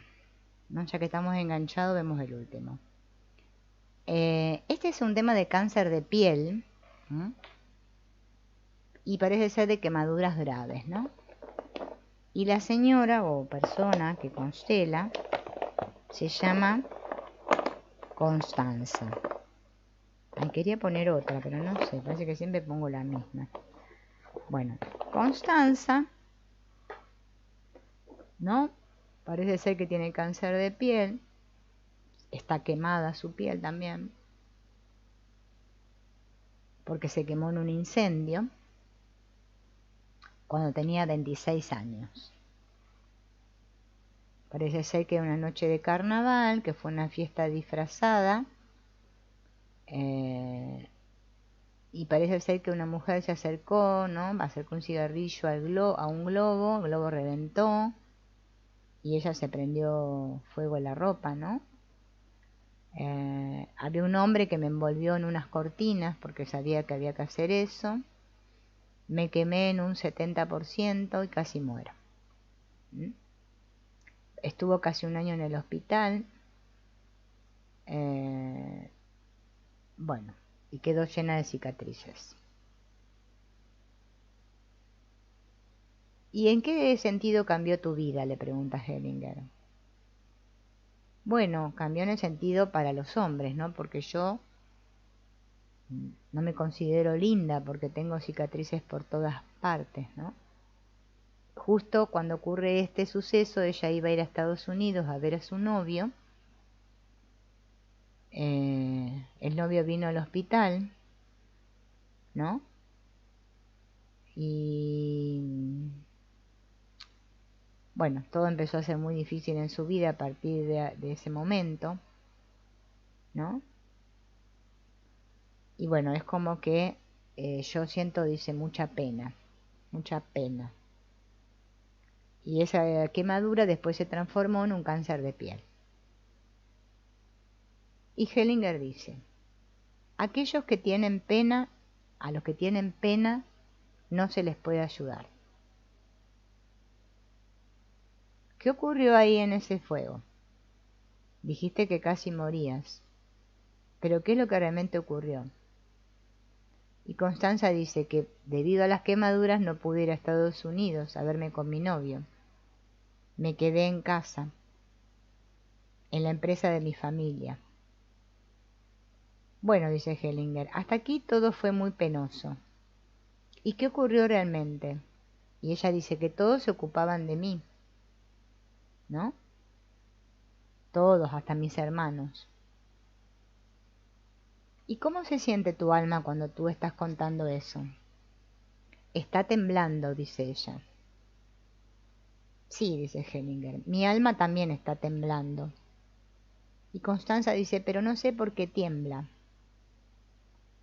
¿no? Ya que estamos enganchados, vemos el último. Este es un tema de cáncer de piel, ¿no? Y parece ser de quemaduras graves, ¿no? Y la señora o persona que constela se llama Constanza. Ay, quería poner otra, pero no sé, parece que siempre pongo la misma. Bueno, Constanza, ¿no? Parece ser que tiene cáncer de piel, está quemada su piel también, porque se quemó en un incendio cuando tenía 26 años. Parece ser que una noche de carnaval, que fue una fiesta disfrazada, y parece ser que una mujer se acercó, ¿no? Acercó un cigarrillo a un globo, el globo reventó, y ella se prendió fuego en la ropa, ¿no? Había un hombre que me envolvió en unas cortinas porque sabía que había que hacer eso. Me quemé en un 70% y casi muero. Estuvo casi un año en el hospital. Bueno, y quedó llena de cicatrices. ¿Y en qué sentido cambió tu vida?, le pregunta Hellinger. Bueno, cambió en el sentido para los hombres, ¿no? Porque yo no me considero linda porque tengo cicatrices por todas partes, ¿no? Justo cuando ocurre este suceso, ella iba a ir a Estados Unidos a ver a su novio. El novio vino al hospital, ¿no? Y bueno, todo empezó a ser muy difícil en su vida a partir de ese momento, ¿no? Y bueno, es como que yo siento, dice, mucha pena. Y esa quemadura después se transformó en un cáncer de piel. Y Hellinger dice, aquellos que tienen pena, a los que tienen pena, no se les puede ayudar. ¿Qué ocurrió ahí en ese fuego? Dijiste que casi morías, pero ¿qué es lo que realmente ocurrió? Y Constanza dice que debido a las quemaduras no pude ir a Estados Unidos a verme con mi novio. Me quedé en casa, en la empresa de mi familia. Bueno, dice Hellinger, hasta aquí todo fue muy penoso. ¿Y qué ocurrió realmente? Y ella dice que todos se ocupaban de mí, ¿no? Todos, hasta mis hermanos. ¿Y cómo se siente tu alma cuando tú estás contando eso? Está temblando, dice ella. Sí, dice Hellinger, mi alma también está temblando. Y Constanza dice, pero no sé por qué tiembla.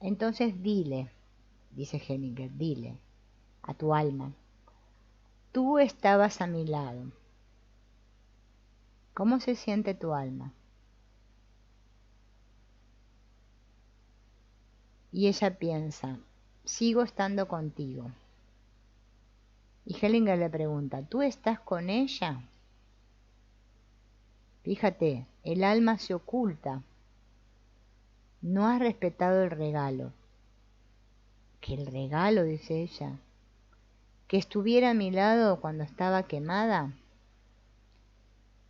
Entonces dile, dice Hellinger, dile a tu alma, tú estabas a mi lado. ¿Cómo se siente tu alma? Y ella piensa, sigo estando contigo. Y Hellinger le pregunta, ¿tú estás con ella? Fíjate, el alma se oculta. No has respetado el regalo. ¿Qué el regalo? Dice ella. ¿Que estuviera a mi lado cuando estaba quemada?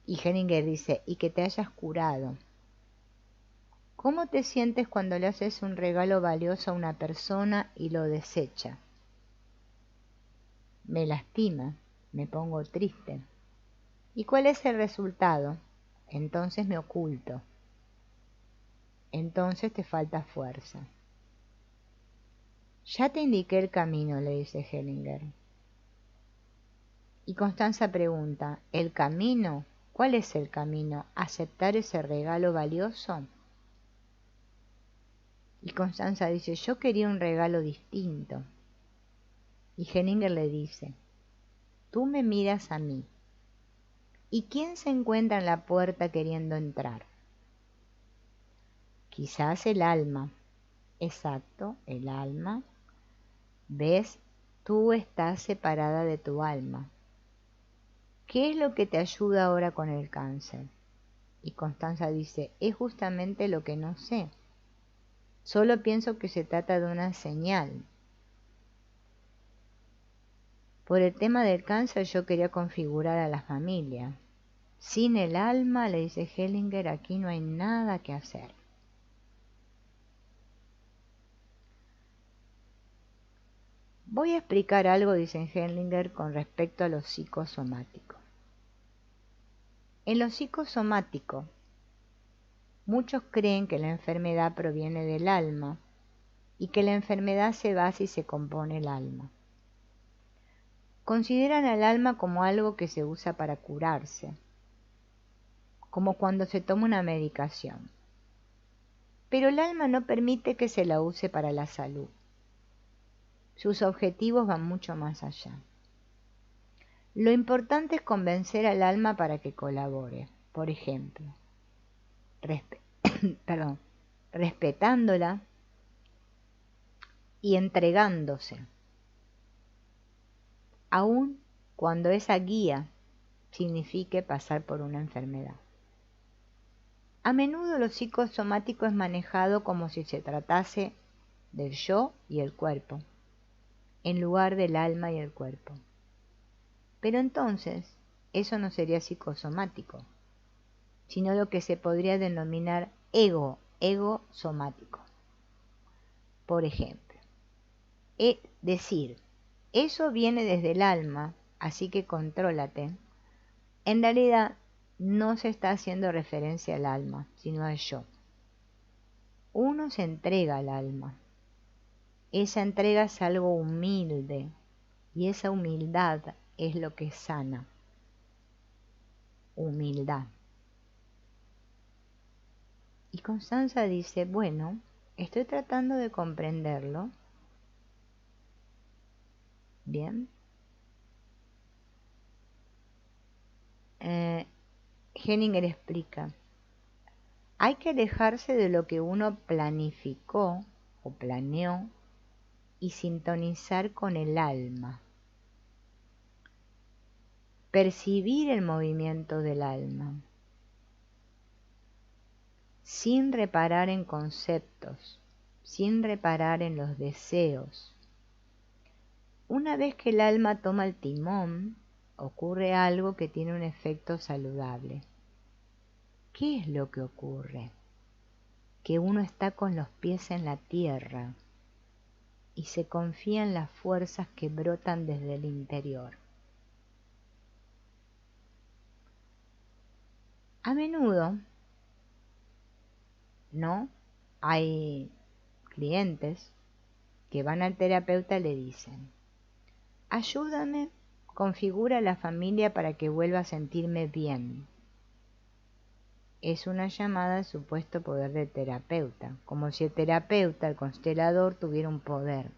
Y Hellinger dice, y que te hayas curado. ¿Cómo te sientes cuando le haces un regalo valioso a una persona y lo desecha? Me lastima, me pongo triste. ¿Y cuál es el resultado? Entonces me oculto. Entonces te falta fuerza. Ya te indiqué el camino, le dice Hellinger. Y Constanza pregunta, ¿el camino? ¿Cuál es el camino? ¿Aceptar ese regalo valioso? Y Constanza dice, yo quería un regalo distinto. Y Hellinger le dice, tú me miras a mí. ¿Y quién se encuentra en la puerta queriendo entrar? Quizás el alma. Exacto, el alma. ¿Ves? Tú estás separada de tu alma. ¿Qué es lo que te ayuda ahora con el cáncer? Y Constanza dice, es justamente lo que no sé. Solo pienso que se trata de una señal. Por el tema del cáncer yo quería configurar a la familia. Sin el alma, le dice Hellinger, aquí no hay nada que hacer. Voy a explicar algo, dice Hellinger, con respecto a lo psicosomático. En lo psicosomático, muchos creen que la enfermedad proviene del alma y que la enfermedad se va si se compone el alma. Consideran al alma como algo que se usa para curarse, como cuando se toma una medicación. Pero el alma no permite que se la use para la salud. Sus objetivos van mucho más allá. Lo importante es convencer al alma para que colabore, por ejemplo, respetándola y entregándose, aun cuando esa guía signifique pasar por una enfermedad. A menudo lo psicosomático es manejado como si se tratase del yo y el cuerpo, en lugar del alma y el cuerpo. Pero entonces, eso no sería psicosomático, sino lo que se podría denominar ego somático. Por ejemplo, decir, eso viene desde el alma, así que contrólate. En realidad, no se está haciendo referencia al alma, sino al yo. Uno se entrega al alma. Esa entrega es algo humilde, y esa humildad es lo que sana. Humildad. Y Constanza dice, bueno, estoy tratando de comprenderlo. Bien. Hellinger explica, hay que alejarse de lo que uno planificó o planeó y sintonizar con el alma. Percibir el movimiento del alma, sin reparar en conceptos, sin reparar en los deseos. Una vez que el alma toma el timón, ocurre algo que tiene un efecto saludable. ¿Qué es lo que ocurre? Que uno está con los pies en la tierra y se confía en las fuerzas que brotan desde el interior. A menudo, ¿no? Hay clientes que van al terapeuta y le dicen: ayúdame, configura la familia para que vuelva a sentirme bien. Es una llamada al supuesto poder del terapeuta, como si el terapeuta, el constelador, tuviera un poder.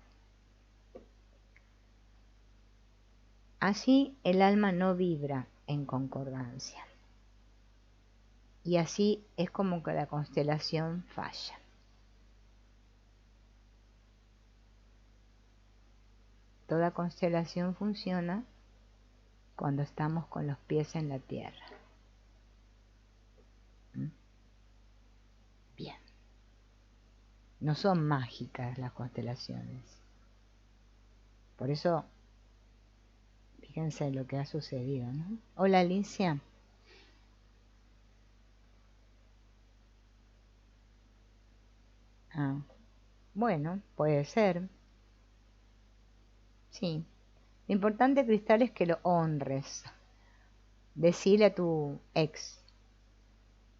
Así el alma no vibra en concordancia. Y así es como que la constelación falla. Toda constelación funciona cuando estamos con los pies en la tierra. Bien. No son mágicas las constelaciones. Por eso, fíjense lo que ha sucedido, ¿no? Hola, Alicia. Ah, bueno, puede ser. Sí. Lo importante, Cristal, es que lo honres. Decile a tu ex: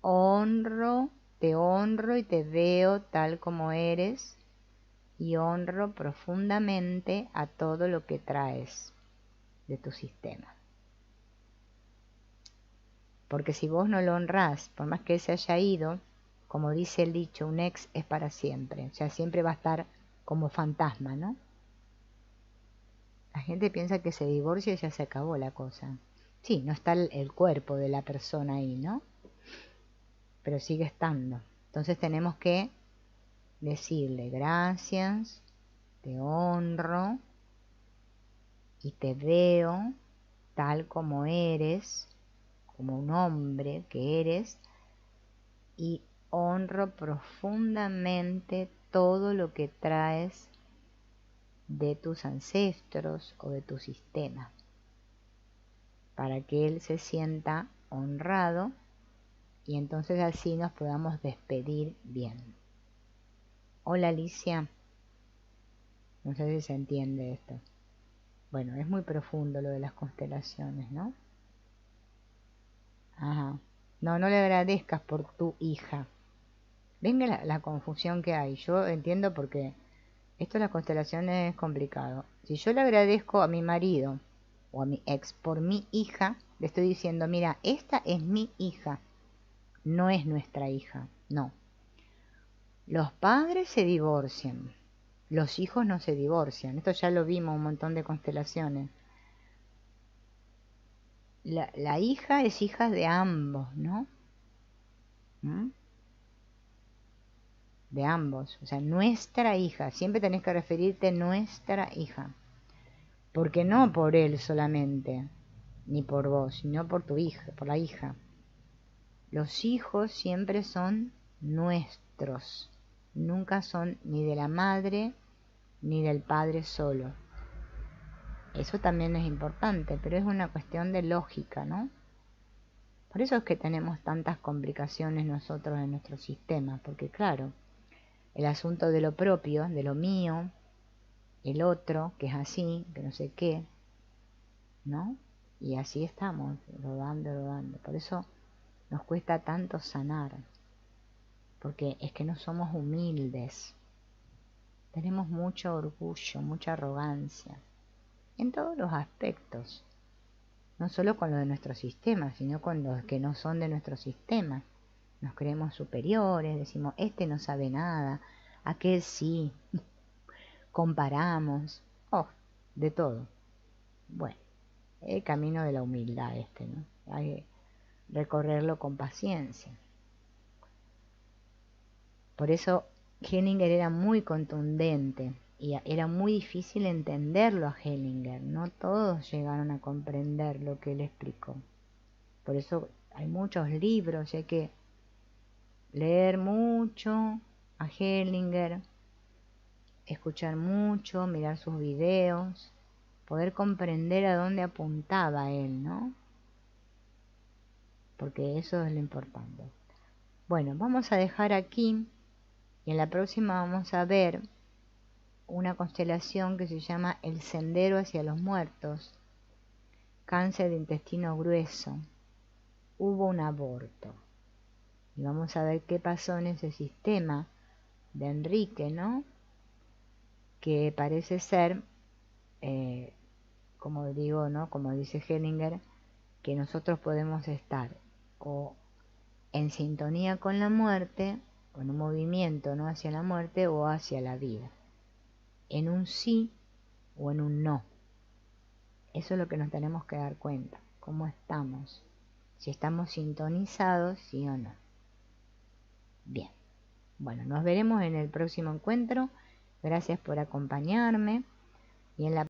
te honro y te veo tal como eres, y honro profundamente a todo lo que traes de tu sistema. Porque si vos no lo honrás, por más que él se haya ido, como dice el dicho, un ex es para siempre. O sea, siempre va a estar como fantasma, ¿no? La gente piensa que se divorcia y ya se acabó la cosa. Sí, no está el cuerpo de la persona ahí, ¿no? Pero sigue estando. Entonces tenemos que decirle: gracias, te honro y te veo tal como eres, como un hombre que eres, y honro profundamente todo lo que traes de tus ancestros o de tu sistema, para que él se sienta honrado y entonces así nos podamos despedir bien. Hola, Alicia. No sé si se entiende esto. Bueno, es muy profundo lo de las constelaciones, ¿no? Ajá. No, no le agradezcas por tu hija. Venga la confusión que hay. Yo entiendo porque esto de las constelaciones es complicado. Si yo le agradezco a mi marido o a mi ex por mi hija, le estoy diciendo: mira, esta es mi hija, no es nuestra hija. No. Los padres se divorcian, los hijos no se divorcian. Esto ya lo vimos un montón de constelaciones. La hija es hija de ambos, ¿no? ¿Mm? De ambos, o sea, nuestra hija. Siempre tenés que referirte nuestra hija, porque no por él solamente, ni por vos, sino por tu hija, por la hija. Los hijos siempre son nuestros, nunca son ni de la madre ni del padre solo. Eso también es importante, pero es una cuestión de lógica, ¿no? Por eso es que tenemos tantas complicaciones nosotros en nuestro sistema, porque claro, el asunto de lo propio, de lo mío, el otro, que es así, que no sé qué, ¿no? Y así estamos, rodando, rodando. Por eso nos cuesta tanto sanar, porque es que no somos humildes. Tenemos mucho orgullo, mucha arrogancia, en todos los aspectos. No solo con lo de nuestro sistema, sino con los que no son de nuestro sistema. Nos creemos superiores, decimos: este no sabe nada, aquel sí, comparamos, de todo. Bueno, el camino de la humildad ¿no? Hay que recorrerlo con paciencia. Por eso Hellinger era muy contundente y era muy difícil entenderlo a Hellinger. No todos llegaron a comprender lo que él explicó. Por eso hay muchos libros, hay que leer mucho a Hellinger, escuchar mucho, mirar sus videos, poder comprender a dónde apuntaba él, ¿no? Porque eso es lo importante. Bueno, vamos a dejar aquí y en la próxima vamos a ver una constelación que se llama El Sendero hacia los Muertos. Cáncer de intestino grueso. Hubo un aborto. Y vamos a ver qué pasó en ese sistema de Enrique, ¿no? Que parece ser, como digo, ¿no? Como dice Hellinger, que nosotros podemos estar o en sintonía con la muerte, o en un movimiento, ¿no? Hacia la muerte o hacia la vida. En un sí o en un no. Eso es lo que nos tenemos que dar cuenta. ¿Cómo estamos? Si estamos sintonizados, sí o no. Bien. Bueno, nos veremos en el próximo encuentro. Gracias por acompañarme. Y en la